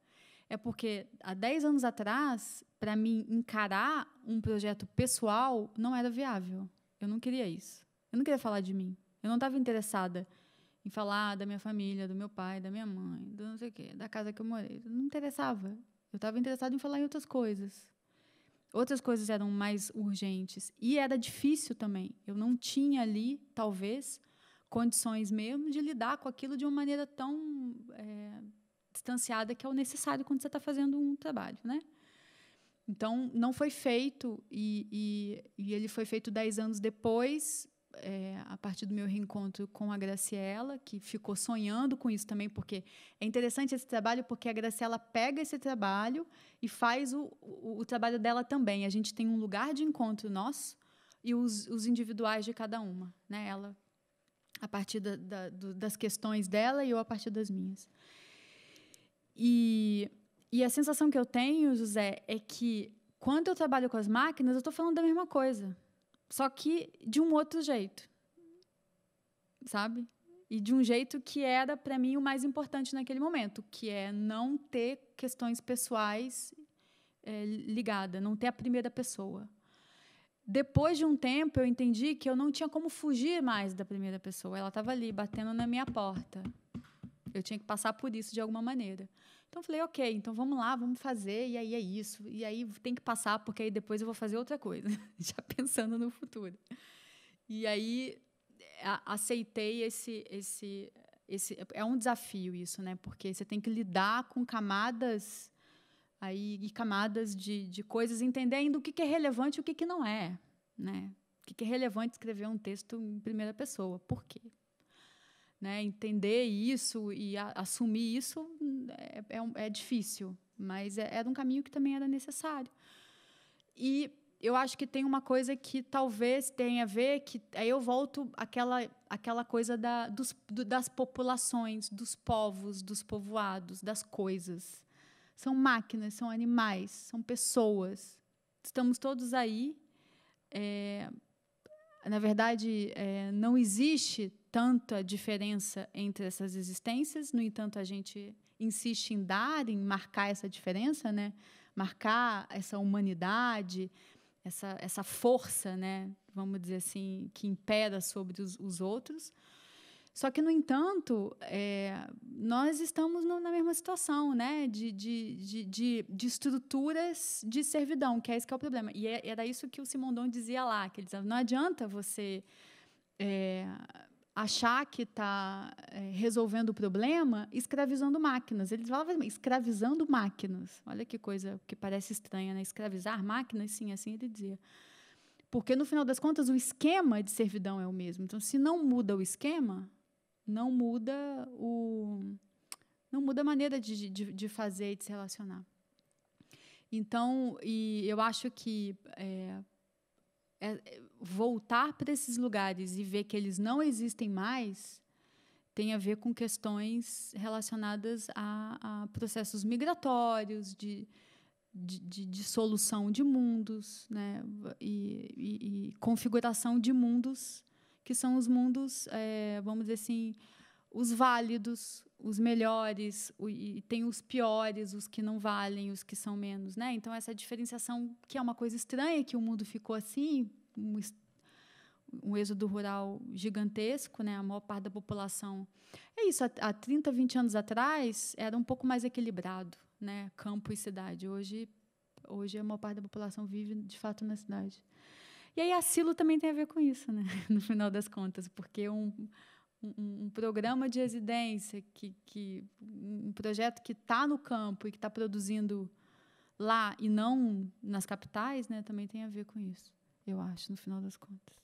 É porque, há 10 anos atrás, para mim, encarar um projeto pessoal não era viável. Eu não queria isso. Eu não queria falar de mim. Eu não estava interessada em falar da minha família, do meu pai, da minha mãe, do não sei o quê, da casa que eu morei. Não interessava. Eu estava interessada em falar em outras coisas. Outras coisas eram mais urgentes. E era difícil também. Eu não tinha ali, talvez, condições mesmo de lidar com aquilo de uma maneira tão distanciada, que é o necessário quando você está fazendo um trabalho, né? Então, não foi feito, e ele foi feito 10 anos depois, a partir do meu reencontro com a Graciela, que ficou sonhando com isso também, porque é interessante esse trabalho, porque a Graciela pega esse trabalho e faz o trabalho dela também. A gente tem um lugar de encontro nosso e os individuais de cada uma, né? Ela, a partir das questões dela e eu a partir das minhas. E a sensação que eu tenho, José, é que quando eu trabalho com as máquinas, eu estou falando da mesma coisa, só que de um outro jeito, sabe? E de um jeito que era, para mim, o mais importante naquele momento, que é não ter questões pessoais ligadas, não ter a primeira pessoa. Depois de um tempo, eu entendi que eu não tinha como fugir mais da primeira pessoa. Ela estava ali, batendo na minha porta. Eu tinha que passar por isso de alguma maneira. Então, eu falei, ok, então vamos lá, vamos fazer, e aí é isso. E aí tem que passar, porque aí depois eu vou fazer outra coisa, já pensando no futuro. E aí aceitei esse é um desafio isso, né? Porque você tem que lidar com camadas e camadas de coisas, entender ainda o que é relevante e o que não é, né? O que é relevante escrever um texto em primeira pessoa, por quê? Né, entender isso e assumir isso é difícil, mas era um caminho que também era necessário. E eu acho que tem uma coisa que talvez tenha a ver, que aí eu volto àquela coisa das populações, dos povos, dos povoados, das coisas. São máquinas, são animais, são pessoas. Estamos todos aí. Na verdade, não existe tanta diferença entre essas existências, no entanto, a gente insiste em marcar essa diferença, né? Marcar essa humanidade, essa força, né? Vamos dizer assim, que impera sobre os outros. Só que, no entanto, nós estamos na mesma situação, né? de estruturas de servidão, que é esse que é o problema. E era isso que o Simondon dizia lá, que ele dizia, não adianta você achar que está resolvendo o problema escravizando máquinas. Eles falavam escravizando máquinas. Olha que coisa que parece estranha, né? Escravizar máquinas, sim, assim ele dizia. Porque, no final das contas, o esquema de servidão é o mesmo. Então, se não muda o esquema, não muda a maneira de fazer e de se relacionar. Então, eu acho que voltar para esses lugares e ver que eles não existem mais tem a ver com questões relacionadas a processos migratórios, de solução de mundos, né? e configuração de mundos, que são os mundos, vamos dizer assim, os válidos, os melhores, e tem os piores, os que não valem, os que são menos, né? Então, essa diferenciação, que é uma coisa estranha, que o mundo ficou assim, um êxodo rural gigantesco, né? A maior parte da população... É isso, há 30, 20 anos atrás, era um pouco mais equilibrado, né? Campo e cidade. Hoje a maior parte da população vive, de fato, na cidade. E aí, asilo também tem a ver com isso, né? No final das contas, porque um programa de residência, um projeto que está no campo e que está produzindo lá e não nas capitais, né, também tem a ver com isso, eu acho, no final das contas.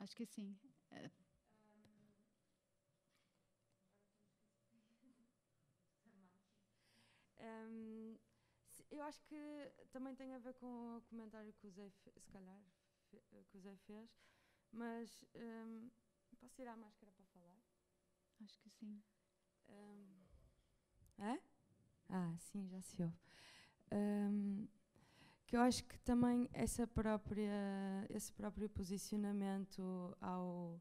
Acho que sim. Eu acho que também tem a ver com o comentário que o Zé, se calhar, que o Zé fez, mas posso tirar a máscara para falar? Acho que sim. É? Ah, sim, já se ouve. Que eu acho que também esse próprio posicionamento ao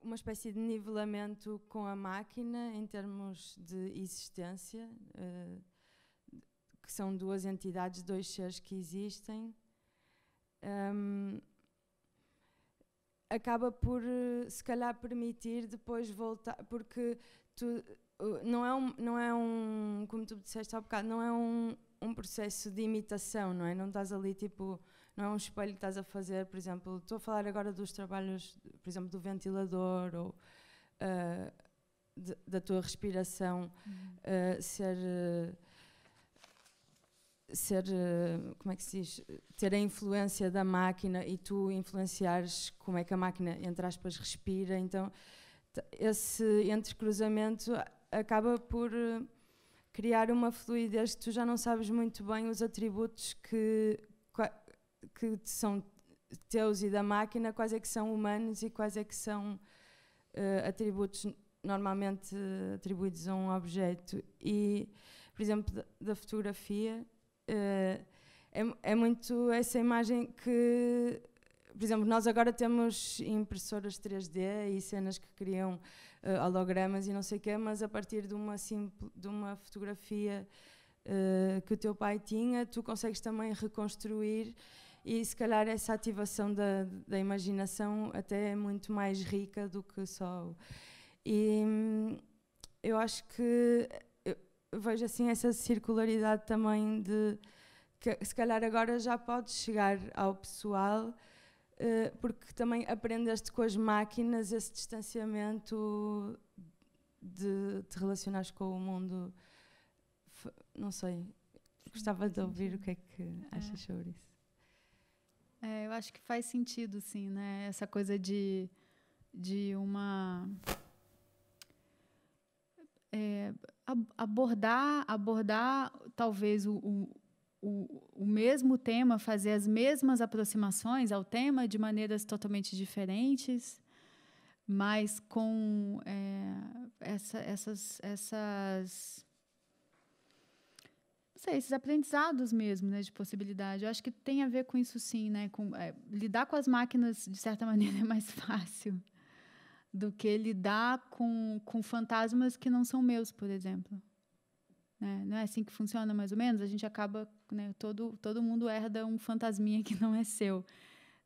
uma espécie de nivelamento com a máquina em termos de existência, que são duas entidades, dois seres que existem, acaba por, se calhar, permitir depois voltar, porque não é um, como tu disseste há bocado, não é um processo de imitação, não é? Não estás ali, tipo, não é um espelho que estás a fazer, por exemplo, estou a falar agora dos trabalhos, por exemplo, do ventilador ou da tua respiração como é que se diz? Ter a influência da máquina e tu influenciares como é que a máquina, entre aspas, respira. Então, esse entrecruzamento acaba por criar uma fluidez que tu já não sabes muito bem os atributos que são teus e da máquina, quais é que são humanos e quais é que são atributos normalmente atribuídos a um objeto. E, por exemplo, da fotografia, é muito essa imagem que, por exemplo, nós agora temos impressoras 3D e cenas que criam hologramas e não sei o quê, mas a partir de uma fotografia que o teu pai tinha, tu consegues também reconstruir, e se calhar essa ativação da imaginação até é muito mais rica do que só... E eu acho que eu vejo assim essa circularidade também de que se calhar agora já podes chegar ao pessoal, porque também aprendeste com as máquinas esse distanciamento de te relacionares com o mundo. Não sei, gostava de ouvir o que é que achas sobre isso. Eu acho que faz sentido, sim, né? Essa coisa de uma... abordar talvez o mesmo tema, fazer as mesmas aproximações ao tema de maneiras totalmente diferentes, mas com não sei, esses aprendizados mesmo, né, de possibilidade. Eu acho que tem a ver com isso, sim, né? Lidar com as máquinas, de certa maneira, é mais fácil do que lidar com fantasmas que não são meus, por exemplo. Né? Não é assim que funciona, mais ou menos? A gente acaba, né, todo mundo herda um fantasminha que não é seu,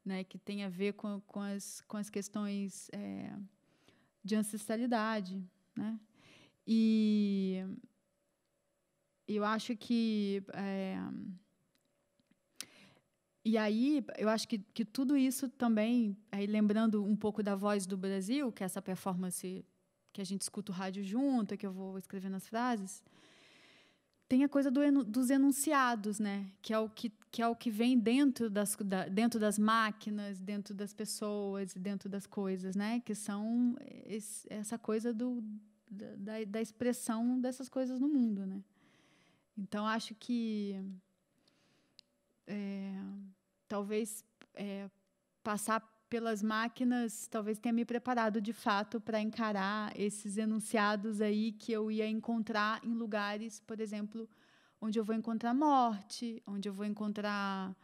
né, que tem a ver com as questões de ancestralidade. Né? E eu acho que... E aí, eu acho que tudo isso também, aí lembrando um pouco da Voz do Brasil, que é essa performance que a gente escuta o rádio junto, que eu vou escrevendo as frases, tem a coisa dos enunciados, né? Que é o que vem dentro das máquinas, dentro das pessoas, dentro das coisas, né? Que são essa coisa da expressão dessas coisas no mundo, né? Então, acho que talvez passar pelas máquinas talvez tenha me preparado de fato para encarar esses enunciados aí que eu ia encontrar em lugares, por exemplo, onde eu vou encontrar morte, onde eu vou encontrar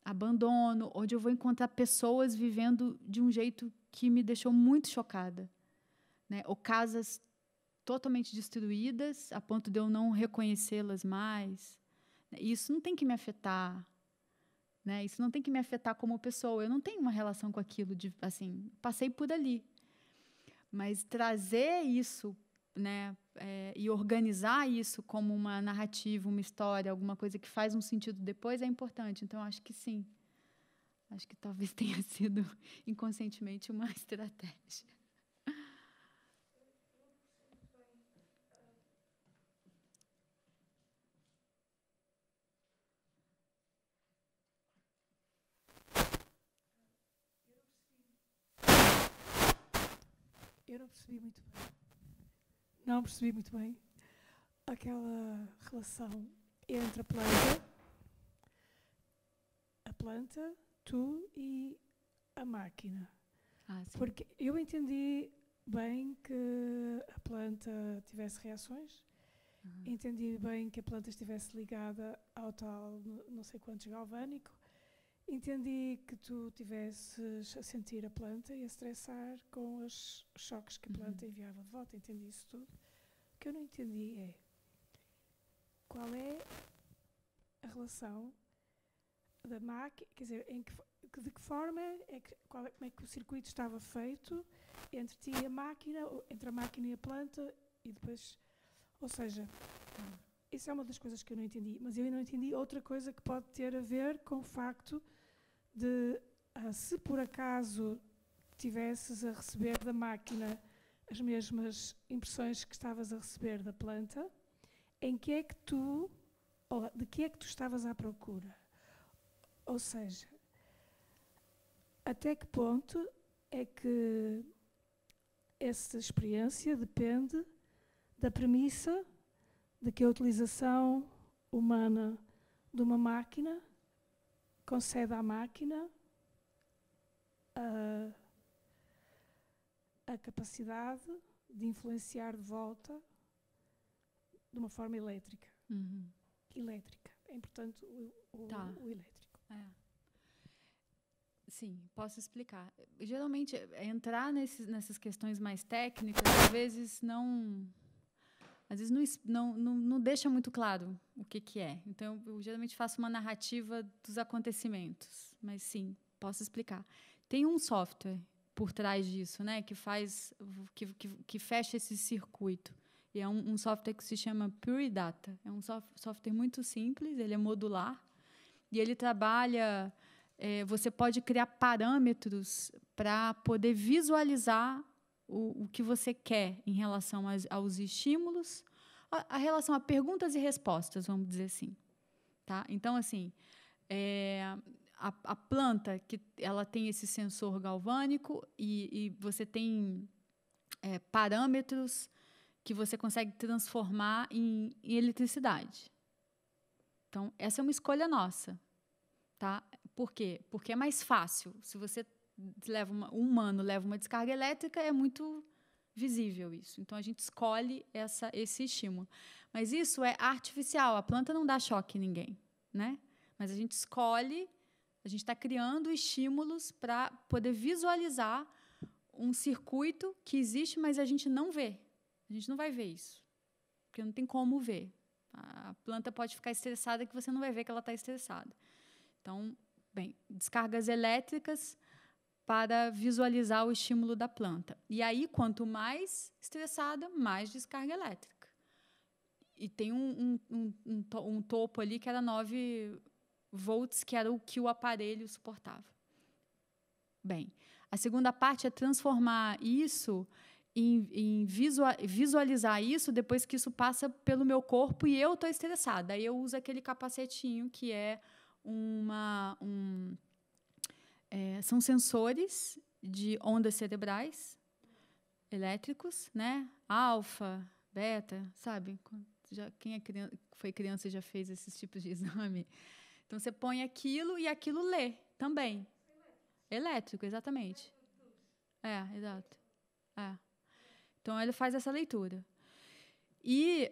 abandono, onde eu vou encontrar pessoas vivendo de um jeito que me deixou muito chocada, né? Ou casas totalmente destruídas a ponto de eu não reconhecê-las mais. Isso não tem que me afetar, né? Isso não tem que me afetar como pessoa. Eu não tenho uma relação com aquilo, assim, passei por ali. Mas trazer isso, né, e organizar isso como uma narrativa, uma história, alguma coisa que faz um sentido depois é importante. Então, acho que sim. Acho que talvez tenha sido inconscientemente uma estratégia. Eu não percebi muito bem. Não percebi muito bem aquela relação entre a planta, tu e a máquina. Sim. Porque eu entendi bem que a planta tivesse reações, entendi bem que a planta estivesse ligada ao tal não sei quantos galvânico, entendi que tu tivesses a sentir a planta e a estressar com os choques que a planta enviava de volta, entendi isso tudo. O que eu não entendi é qual é a relação da máquina, quer dizer, de que forma como é que o circuito estava feito entre ti e a máquina, entre a máquina e a planta, e depois, ou seja, isso é uma das coisas que eu não entendi, mas eu não entendi outra coisa que pode ter a ver com o facto de, se por acaso tivesses a receber da máquina as mesmas impressões que estavas a receber da planta, de que é que tu estavas à procura? Ou seja, até que ponto é que essa experiência depende da premissa de que a utilização humana de uma máquina concede à máquina a capacidade de influenciar de volta de uma forma elétrica. Elétrica. É importante o elétrico. Sim, posso explicar. Geralmente, entrar nessas questões mais técnicas, às vezes não deixa muito claro o que é. Então, eu geralmente faço uma narrativa dos acontecimentos. Mas, sim, posso explicar. Tem um software por trás disso, né, que fecha esse circuito. E é um software que se chama PuriData. É um software muito simples, ele é modular. E ele trabalha... você pode criar parâmetros para poder visualizar o que você quer em relação aos estímulos, a relação a perguntas e respostas, vamos dizer assim. Tá? Então, assim, a planta, que ela tem esse sensor galvânico e você tem parâmetros que você consegue transformar em eletricidade. Então, essa é uma escolha nossa. Tá? Por quê? Porque é mais fácil. Se você um humano leva uma descarga elétrica, é muito visível isso. Então, a gente escolhe esse estímulo. Mas isso é artificial. A planta não dá choque em ninguém, né? Mas a gente escolhe, a gente está criando estímulos para poder visualizar um circuito que existe, mas a gente não vê. A gente não vai ver isso, porque não tem como ver. A planta pode ficar estressada que você não vai ver que ela está estressada. Então, bem, descargas elétricas para visualizar o estímulo da planta. E aí, quanto mais estressada, mais descarga elétrica. E tem um topo ali que era 9 volts, que era o que o aparelho suportava. Bem, a segunda parte é transformar isso em visualizar isso depois que isso passa pelo meu corpo e eu estou estressada. Aí eu uso aquele capacetinho que é são sensores de ondas cerebrais elétricos, né? Alfa, beta, sabe? Quem foi criança já fez esses tipos de exame. Então, você põe aquilo e aquilo lê também. Elétrico, exatamente. Exato. Então, ele faz essa leitura. E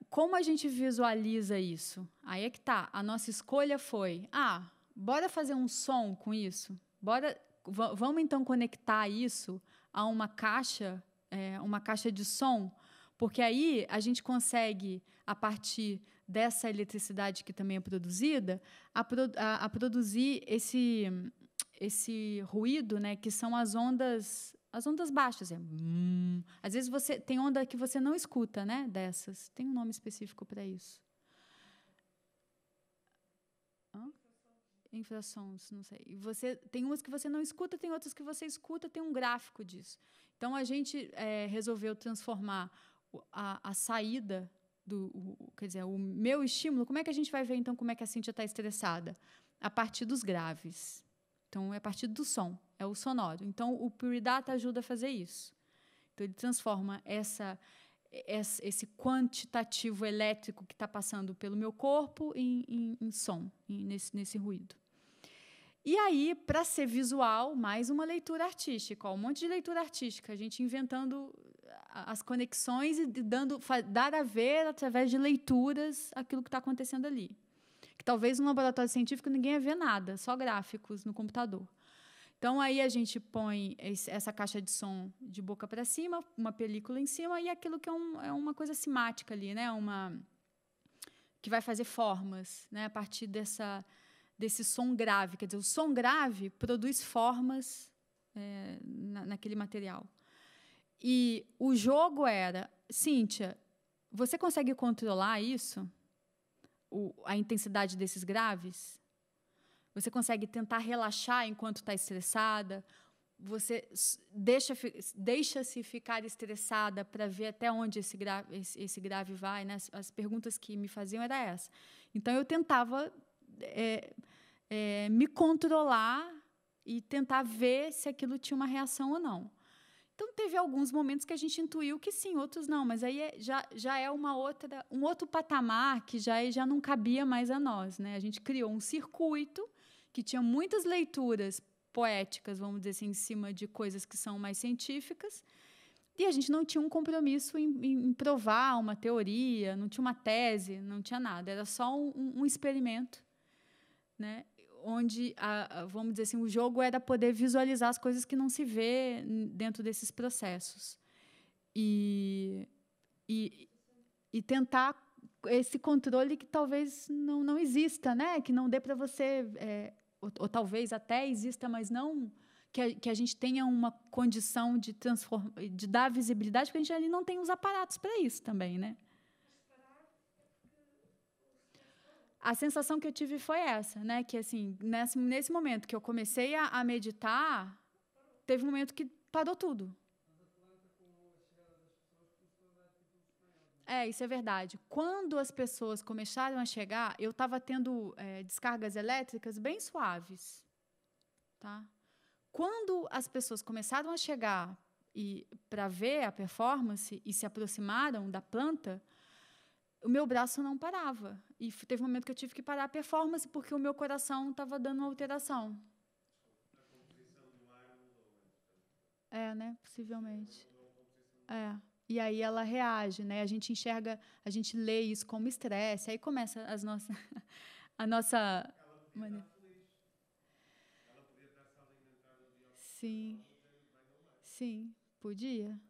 como a gente visualiza isso? Aí é que tá. A nossa escolha foi, bora fazer um som com isso? Vamos, então, conectar isso a uma caixa de som, porque aí a gente consegue, a partir dessa eletricidade que também é produzida, a produzir esse ruído, né, que são as ondas baixas. Às vezes você tem onda que você não escuta, né, dessas. Tem um nome específico para isso. Infrassons, não sei. Tem umas que você não escuta, tem outras que você escuta, tem um gráfico disso. Então, a gente resolveu transformar a saída quer dizer, o meu estímulo. Como é que a gente vai ver, então, como é que a Cíntia está estressada? A partir dos graves. Então, é a partir do som, é o sonoro. Então, o PuriData ajuda a fazer isso. Então, ele transforma esse quantitativo elétrico que está passando pelo meu corpo em som, nesse ruído. E aí, para ser visual, mais uma leitura artística. Um monte de leitura artística, a gente inventando as conexões e dar a ver, através de leituras, aquilo que está acontecendo ali. Que talvez no laboratório científico ninguém ia ver nada, só gráficos no computador. Então, aí a gente põe essa caixa de som de boca para cima, uma película em cima, e aquilo que é uma coisa simática ali, né? Que vai fazer formas, né? A partir desse som grave. Quer dizer, o som grave produz formas naquele material. E o jogo era, Cíntia, você consegue controlar isso? A intensidade desses graves? Você consegue tentar relaxar enquanto está estressada? Você deixa-se ficar estressada para ver até onde esse grave vai? Né? As perguntas que me faziam era essa. Então, eu tentava me controlar e tentar ver se aquilo tinha uma reação ou não. Então, teve alguns momentos que a gente intuiu que sim, outros não, mas aí já é um outro patamar que já não cabia mais a nós. Né? A gente criou um circuito que tinha muitas leituras poéticas, vamos dizer assim, em cima de coisas que são mais científicas, e a gente não tinha um compromisso em provar uma teoria, não tinha uma tese, não tinha nada, era só um experimento, né? Onde, vamos dizer assim, o jogo era poder visualizar as coisas que não se vê dentro desses processos. E tentar esse controle que talvez não exista, né? Que não dê para você... ou talvez até exista, mas não que a gente tenha uma condição de dar visibilidade, porque a gente ali não tem os aparatos para isso também, né? A sensação que eu tive foi essa, né? Que assim, nesse momento que eu comecei a meditar, teve um momento que parou tudo. Isso é verdade. Quando as pessoas começaram a chegar, eu estava tendo descargas elétricas bem suaves. Tá? Quando as pessoas começaram a chegar para ver a performance e se aproximaram da planta, o meu braço não parava. E teve um momento que eu tive que parar a performance porque o meu coração estava dando uma alteração. A composição do ar mudou. Né? Possivelmente. E aí ela reage, né? A gente enxerga, a gente lê isso como estresse, aí começa a nossa... Ela podia estar feliz. Ela podia estar só alimentada de oxigênio. Sim, podia.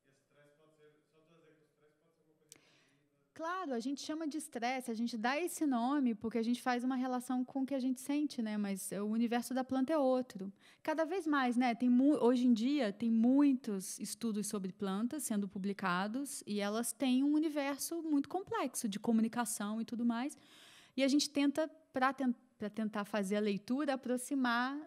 Esse stress pode ser, só estou a dizer que o stress pode ser uma coisa positiva. Claro, a gente chama de estresse, a gente dá esse nome porque a gente faz uma relação com o que a gente sente, né? Mas o universo da planta é outro. Cada vez mais, né? Hoje em dia, tem muitos estudos sobre plantas sendo publicados e elas têm um universo muito complexo de comunicação e tudo mais. E a gente tenta, para tentar fazer a leitura, aproximar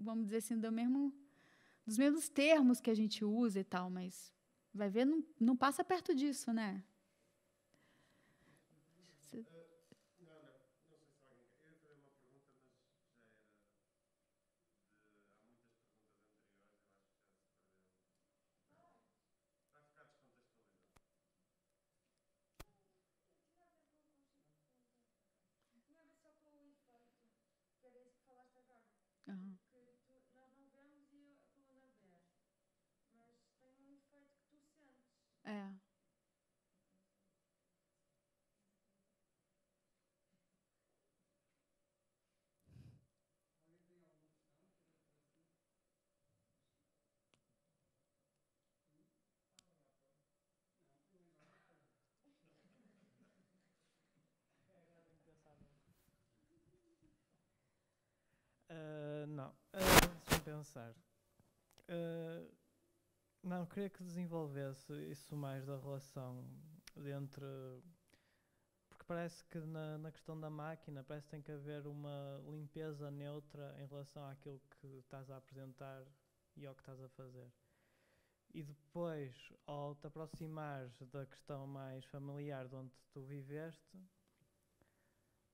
vamos dizer assim, dos mesmos termos que a gente usa e tal, mas vai ver, não passa perto disso, né? Não sei se alguém quer. Eu ia fazer uma pergunta, mas já era há muitas perguntas anteriores, eu acho que já se perdeu. Vai ficar descontextualizado. Tinha a ver só com o efeito, que era isso que falaste agora. Uhum. Que nós não vemos e a coluna vê, mas tem um efeito que tu sentes. Não. Deixa-me pensar. Não, queria que desenvolvesse isso mais da relação entre... Porque parece que na questão da máquina parece que tem que haver uma limpeza neutra em relação àquilo que estás a apresentar e ao que estás a fazer. E depois, ao te aproximares da questão mais familiar de onde tu viveste,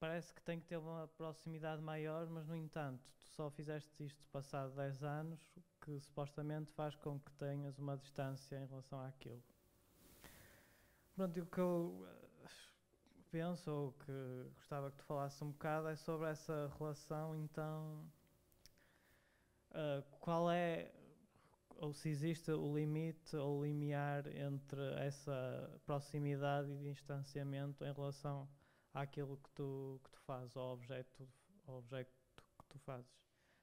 parece que tem que ter uma proximidade maior, mas, no entanto, tu só fizeste isto passado 10 anos, que supostamente faz com que tenhas uma distância em relação àquilo. Pronto, e o que eu penso, ou que gostava que tu falasses um bocado, é sobre essa relação, então, qual é, ou se existe o limite ou o limiar entre essa proximidade e distanciamento em relação àquilo que tu fazes, ao objeto que tu fazes.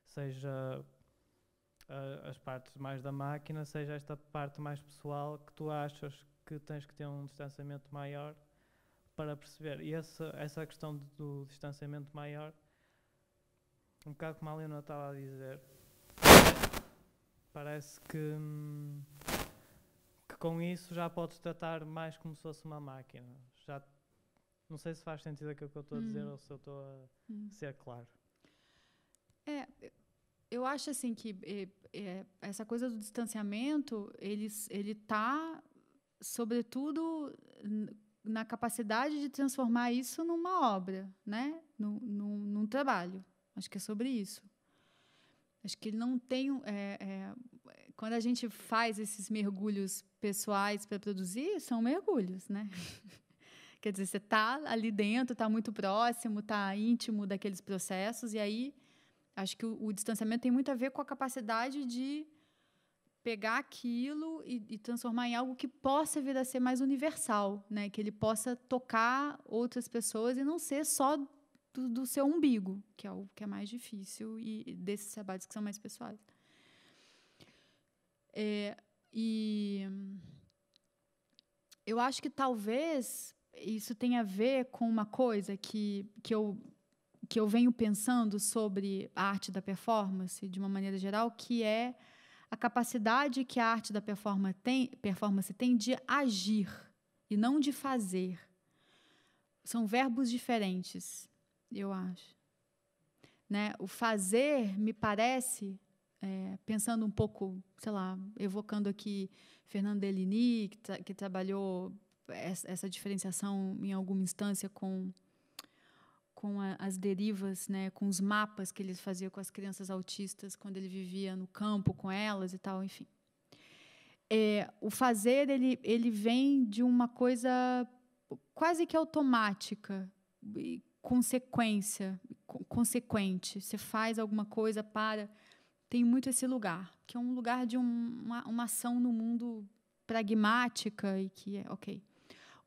Seja as partes mais da máquina, seja esta parte mais pessoal que tu achas que tens que ter um distanciamento maior para perceber. E essa questão do distanciamento maior, um bocado como a Leona estava a dizer, parece que com isso já podes tratar mais como se fosse uma máquina. Já, não sei se faz sentido aquilo que eu estou a dizer ou se eu estou a ser claro. Eu acho assim que essa coisa do distanciamento, ele está, sobretudo, na capacidade de transformar isso numa obra, né? Num trabalho. Acho que é sobre isso. Acho que ele não tem... quando a gente faz esses mergulhos pessoais para produzir, são mergulhos, né? Quer dizer, você está ali dentro, está muito próximo, está íntimo daqueles processos, e aí acho que o distanciamento tem muito a ver com a capacidade de pegar aquilo e transformar em algo que possa vir a ser mais universal, né? Que ele possa tocar outras pessoas e não ser só do seu umbigo, que é o que é mais difícil, e desses trabalhos que são mais pessoais. E eu acho que talvez isso tenha a ver com uma coisa que eu venho pensando sobre a arte da performance, de uma maneira geral, que é a capacidade que a arte da performance tem de agir e não de fazer. São verbos diferentes, eu acho. Né? O fazer, me parece, pensando um pouco, sei lá, evocando aqui Fernando Deligny, que trabalhou essa diferenciação em alguma instância com as derivas, né, com os mapas que ele fazia com as crianças autistas quando ele vivia no campo com elas e tal, enfim. O fazer, ele vem de uma coisa quase que automática, consequente. Você faz alguma coisa para... Tem muito esse lugar, que é um lugar de uma ação no mundo pragmática e que é ok.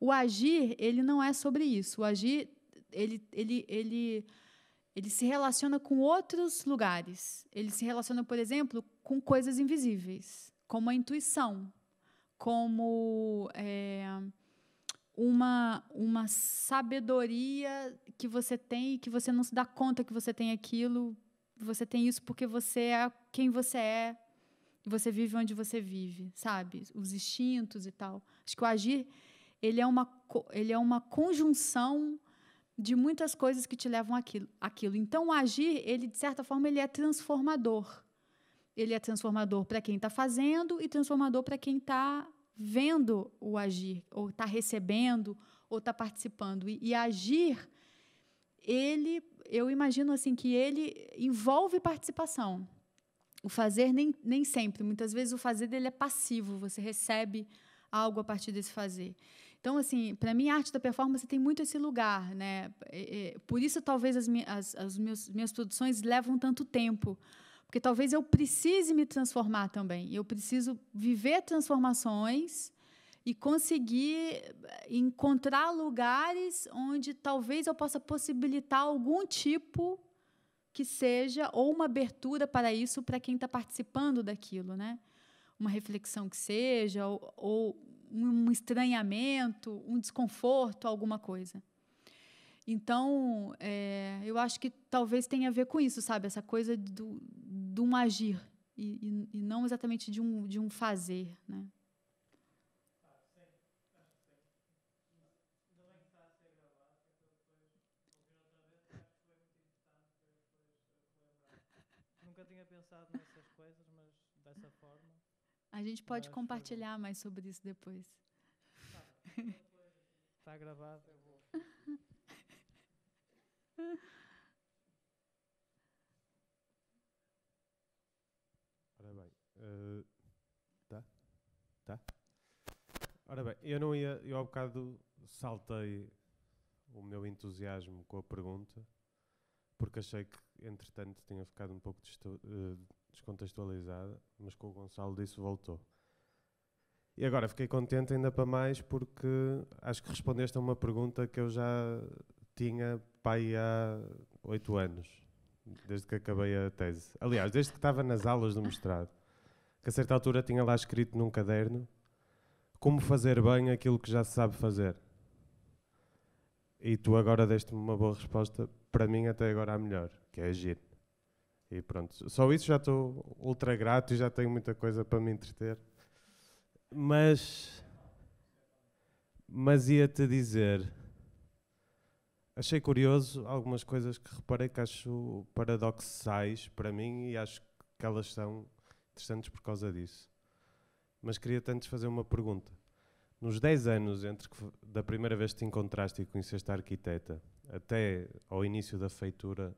O agir, ele não é sobre isso. O agir, ele se relaciona com outros lugares. Ele se relaciona, por exemplo, com coisas invisíveis, como a intuição, como uma sabedoria que você tem e que você não se dá conta que você tem aquilo. Você tem isso porque você é quem você é e você vive onde você vive, sabe? Os instintos e tal. Acho que o agir, ele é uma conjunção de muitas coisas que te levam àquilo. Então, o agir, ele, de certa forma, ele é transformador. Ele é transformador para quem está fazendo e transformador para quem está vendo o agir, ou está recebendo, ou está participando. E agir, eu imagino assim, que ele envolve participação. O fazer nem sempre. Muitas vezes o fazer dele é passivo, você recebe algo a partir desse fazer. Então, assim, para mim, a arte da performance tem muito esse lugar, né? Por isso, talvez, as minhas produções levam tanto tempo, porque talvez eu precise me transformar também. Eu preciso viver transformações e conseguir encontrar lugares onde talvez eu possa possibilitar algum tipo que seja, ou uma abertura para isso, para quem está participando daquilo, né? Uma reflexão que seja, ou um estranhamento, um desconforto, alguma coisa. Então, eu acho que talvez tenha a ver com isso, sabe? Essa coisa de um agir e não exatamente de um fazer, né? Nunca tinha pensado nessas coisas, mas dessa forma. A gente pode compartilhar mais sobre isso depois. Está gravado, eu vou. Ora bem, Tá? Ora bem, eu há bocado saltei o meu entusiasmo com a pergunta, porque achei que, entretanto, tinha ficado um pouco descontextualizada, mas com o Gonçalo disso voltou. E agora fiquei contente ainda para mais, porque acho que respondeste a uma pergunta que eu já tinha pai há 8 anos, desde que acabei a tese. Aliás, desde que estava nas aulas do mestrado, que a certa altura tinha lá escrito num caderno como fazer bem aquilo que já se sabe fazer. E tu agora deste-me uma boa resposta, para mim até agora a melhor, que é agir. E pronto, só isso já estou ultra grato e já tenho muita coisa para me entreter. Mas ia-te dizer, achei curioso algumas coisas que reparei que acho paradoxais para mim e acho que elas são interessantes por causa disso. Mas queria-te antes fazer uma pergunta. Nos 10 anos da primeira vez que te encontraste e conheceste a arquiteta até ao início da feitura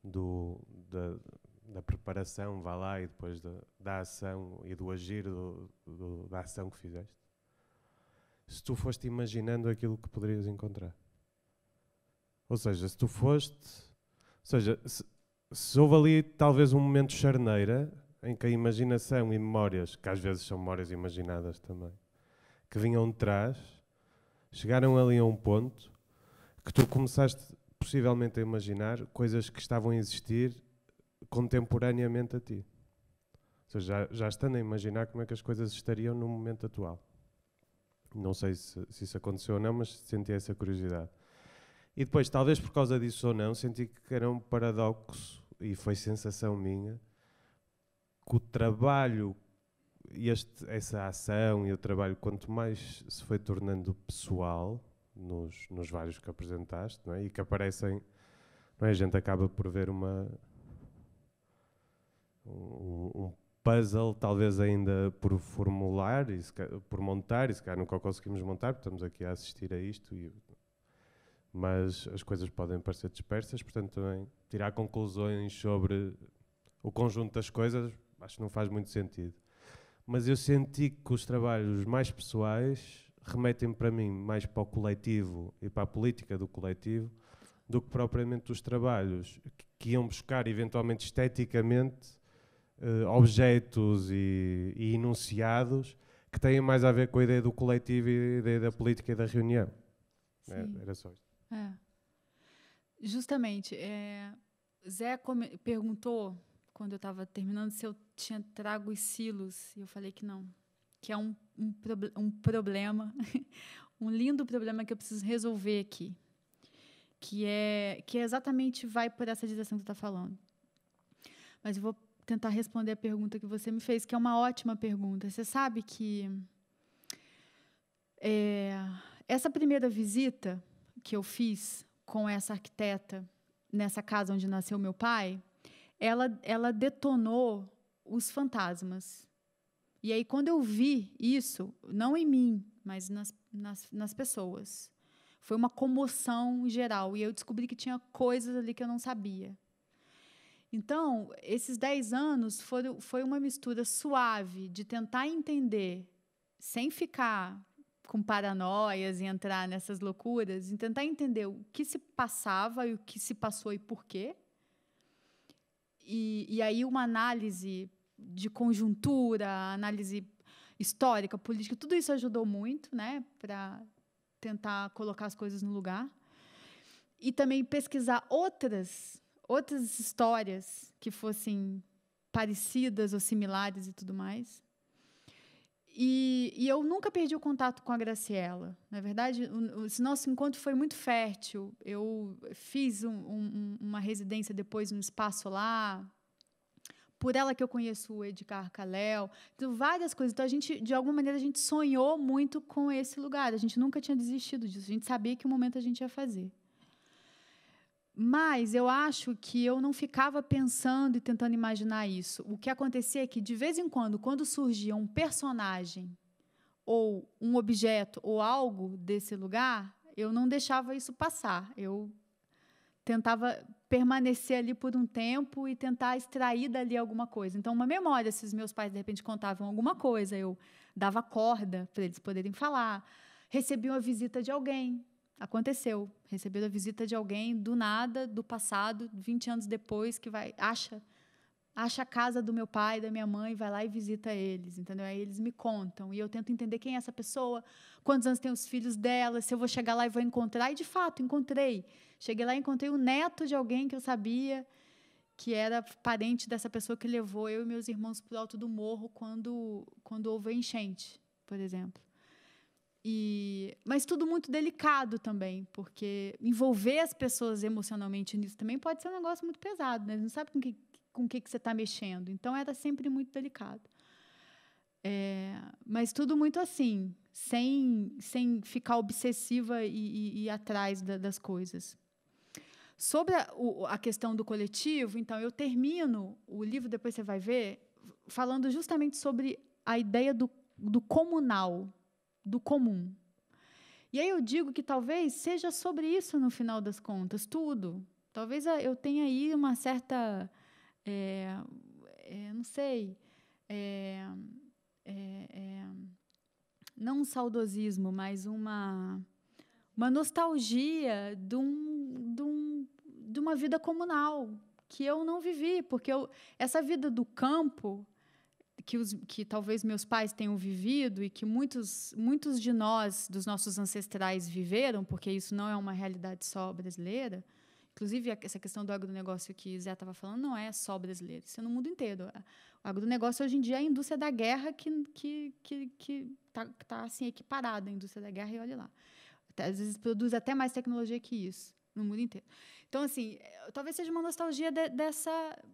da preparação, vá lá, e depois da ação e do agir da ação que fizeste, se tu foste imaginando aquilo que poderias encontrar. Ou seja, se houve ali talvez um momento charneira em que a imaginação e memórias, que às vezes são memórias imaginadas também, que vinham de trás, chegaram ali a um ponto que tu começaste possivelmente a imaginar coisas que estavam a existir contemporaneamente a ti. Ou seja, já estando a imaginar como é que as coisas estariam no momento atual. Não sei se isso aconteceu ou não, mas senti essa curiosidade. E depois, talvez por causa disso ou não, senti que era um paradoxo, e foi sensação minha, que o trabalho e essa ação e o trabalho, quanto mais se foi tornando pessoal, nos vários que apresentaste, não é? E que aparecem, não é? A gente acaba por ver um puzzle, talvez ainda por formular, por montar, e se calhar nunca o conseguimos montar, porque estamos aqui a assistir a isto, mas as coisas podem parecer dispersas, portanto também tirar conclusões sobre o conjunto das coisas, acho que não faz muito sentido. Mas eu senti que os trabalhos mais pessoais remetem para mim mais para o coletivo e para a política do coletivo do que propriamente os trabalhos que iam buscar eventualmente esteticamente objetos e enunciados que têm mais a ver com a ideia do coletivo e a ideia da política e da reunião. Era só isto. Justamente. Zé perguntou, quando eu estava terminando, se eu tinha trago os silos, e eu falei que não. Que é um problema, um lindo problema que eu preciso resolver aqui. Que exatamente vai por essa direção que você está falando. Mas eu vou tentar responder a pergunta que você me fez, que é uma ótima pergunta. Você sabe que essa primeira visita que eu fiz com essa arquiteta nessa casa onde nasceu meu pai, ela detonou os fantasmas. E aí, quando eu vi isso, não em mim, mas nas pessoas, foi uma comoção geral. E eu descobri que tinha coisas ali que eu não sabia. Então, esses 10 anos foi uma mistura suave de tentar entender, sem ficar com paranoias e entrar nessas loucuras, e tentar entender o que se passava e o que se passou e por quê. E aí uma análise de conjuntura, análise histórica, política, tudo isso ajudou muito, né, para tentar colocar as coisas no lugar. E também pesquisar outras histórias que fossem parecidas ou similares e tudo mais. E eu nunca perdi o contato com a Graciela. Na verdade, esse nosso encontro foi muito fértil. Eu fiz uma residência depois num espaço lá. Por ela que eu conheço o Edgar Calel. Então, várias coisas. Então, de alguma maneira, a gente sonhou muito com esse lugar. A gente nunca tinha desistido disso. A gente sabia que um momento a gente ia fazer. Mas eu acho que eu não ficava pensando e tentando imaginar isso. O que acontecia é que, de vez em quando surgia um personagem ou um objeto ou algo desse lugar, eu não deixava isso passar. Eu tentava permanecer ali por um tempo e tentar extrair dali alguma coisa. Então, uma memória, se os meus pais, de repente, contavam alguma coisa, eu dava corda para eles poderem falar. Recebi uma visita de alguém. Aconteceu. Recebi a visita de alguém do nada, do passado, 20 anos depois, que acha a casa do meu pai, da minha mãe, vai lá e visita eles, entendeu? Aí eles me contam, e eu tento entender quem é essa pessoa, quantos anos tem os filhos dela, se eu vou chegar lá e vou encontrar, e de fato, encontrei. Cheguei lá e encontrei o neto de alguém que eu sabia que era parente dessa pessoa que levou eu e meus irmãos para o alto do morro quando houve a enchente, por exemplo. Mas tudo muito delicado também, porque envolver as pessoas emocionalmente nisso também pode ser um negócio muito pesado, né? Eles não sabem com o que você está mexendo. Então, era sempre muito delicado. Mas tudo muito assim, sem ficar obsessiva e ir atrás das coisas. Sobre a questão do coletivo, então, eu termino o livro, depois você vai ver, falando justamente sobre a ideia do comunal, do comum. E aí eu digo que talvez seja sobre isso, no final das contas, tudo. Talvez eu tenha aí uma certa... não sei, não um saudosismo, mas uma nostalgia de uma vida comunal que eu não vivi, porque essa vida do campo que talvez meus pais tenham vivido e que muitos de nós, dos nossos ancestrais, viveram, porque isso não é uma realidade só brasileira. Inclusive, essa questão do agronegócio que Zé estava falando não é só brasileira, isso é no mundo inteiro. O agronegócio, hoje em dia, é a indústria da guerra que está assim, equiparada à indústria da guerra, e olha lá. Às vezes, produz até mais tecnologia que isso, no mundo inteiro. Então, assim, talvez seja uma nostalgia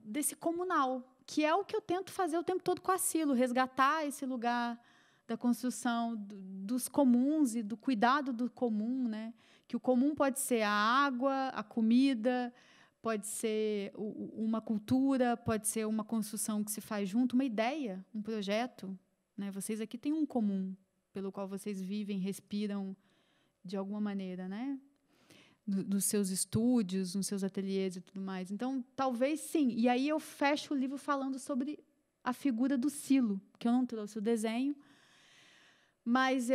desse comunal, que é o que eu tento fazer o tempo todo com a Silo, resgatar esse lugar da construção dos comuns e do cuidado do comum, né? Que o comum pode ser a água, a comida, pode ser uma cultura, pode ser uma construção que se faz junto, uma ideia, um projeto, né? Vocês aqui têm um comum pelo qual vocês vivem, respiram de alguma maneira, né? Nos seus estúdios, nos seus ateliês e tudo mais. Então, talvez sim. E aí eu fecho o livro falando sobre a figura do Silo, que eu não trouxe o desenho, mas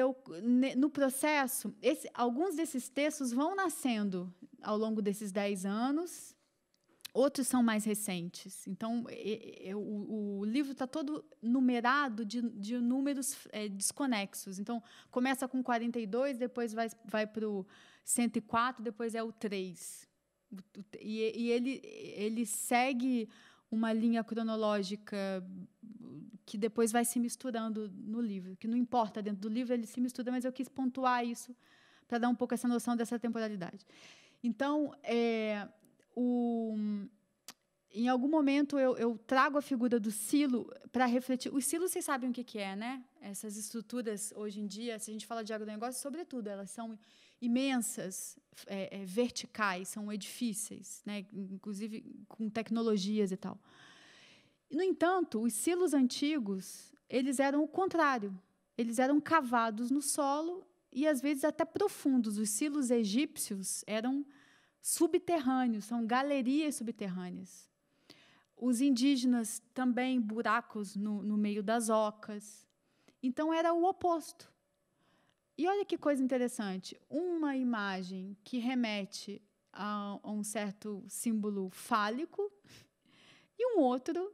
no processo, alguns desses textos vão nascendo ao longo desses 10 anos, outros são mais recentes. Então, o livro está todo numerado de números desconexos. Então, começa com 42, depois vai para o 104, depois é o 3. E ele segue uma linha cronológica que depois vai se misturando no livro, que não importa, dentro do livro ele se mistura, mas eu quis pontuar isso para dar um pouco essa noção dessa temporalidade. Então, em algum momento eu trago a figura do silo para refletir. Os silos, vocês sabem o que é, né? Essas estruturas, hoje em dia, se a gente fala de agronegócio, sobretudo, elas são imensas, verticais, são edifícios, né? Inclusive com tecnologias e tal. No entanto, os silos antigos, eles eram o contrário. Eles eram cavados no solo e, às vezes, até profundos. Os silos egípcios eram subterrâneos, são galerias subterrâneas. Os indígenas também, buracos no meio das ocas. Então, era o oposto. E olha que coisa interessante, uma imagem que remete a um certo símbolo fálico e um outro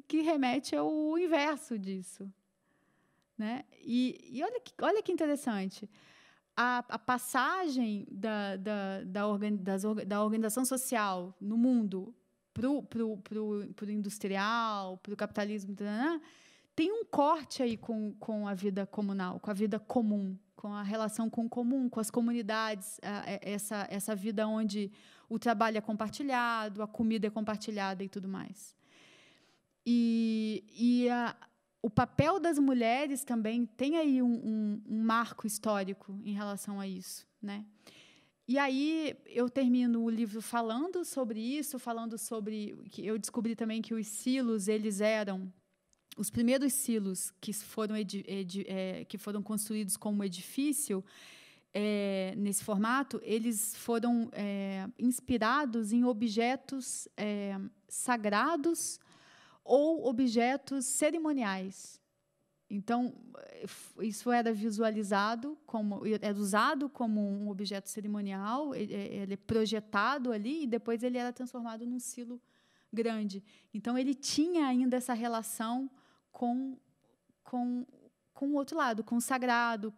que remete ao inverso disso, né? E olha que interessante, a passagem da organização social no mundo para o industrial, para o capitalismo, tem um corte aí com a vida comunal, com a vida comum, com a relação com o comum, com as comunidades, essa vida onde o trabalho é compartilhado, a comida é compartilhada e tudo mais. O papel das mulheres também tem aí um marco histórico em relação a isso, né? E aí eu termino o livro falando sobre isso, falando sobre que eu descobri também que os silos, eles eram os primeiros silos que foram construídos como edifício, nesse formato, eles foram inspirados em objetos sagrados ou objetos cerimoniais. Então, isso era visualizado era usado como um objeto cerimonial, ele é projetado ali e depois ele era transformado num silo grande. Então, ele tinha ainda essa relação com o outro lado, com o sagrado,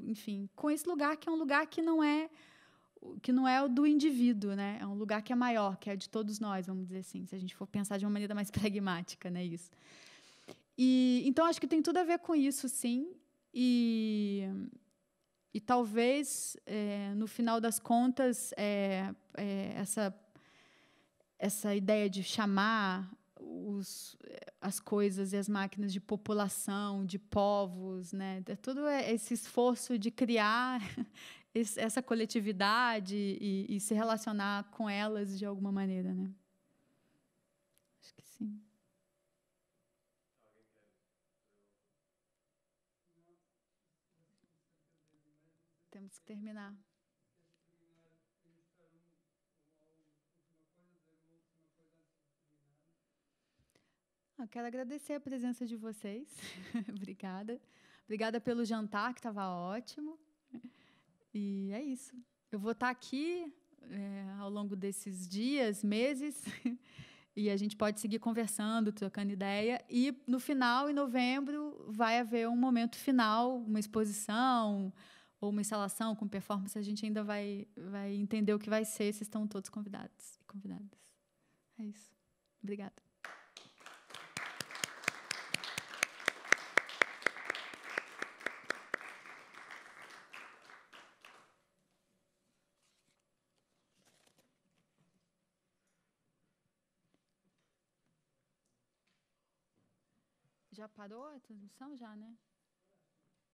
enfim, com esse lugar que é um lugar que não é o do indivíduo, né? É um lugar que é maior, que é de todos nós, vamos dizer assim, se a gente for pensar de uma maneira mais pragmática, né, isso. Então, acho que tem tudo a ver com isso, sim, e talvez, no final das contas, essa ideia de chamar as coisas e as máquinas de população, de povos, né? Todo esse esforço de criar essa coletividade e se relacionar com elas de alguma maneira, né? Acho que sim. Temos que terminar. Eu quero agradecer a presença de vocês. Obrigada. Obrigada pelo jantar, que estava ótimo. E é isso. Eu vou estar aqui ao longo desses dias, meses, e a gente pode seguir conversando, trocando ideia. E, no final, em novembro, vai haver um momento final, uma exposição ou uma instalação com performance. A gente ainda vai entender o que vai ser. Vocês estão todos convidados e convidadas. É isso. Obrigada. Já parou a transmissão? Já, né?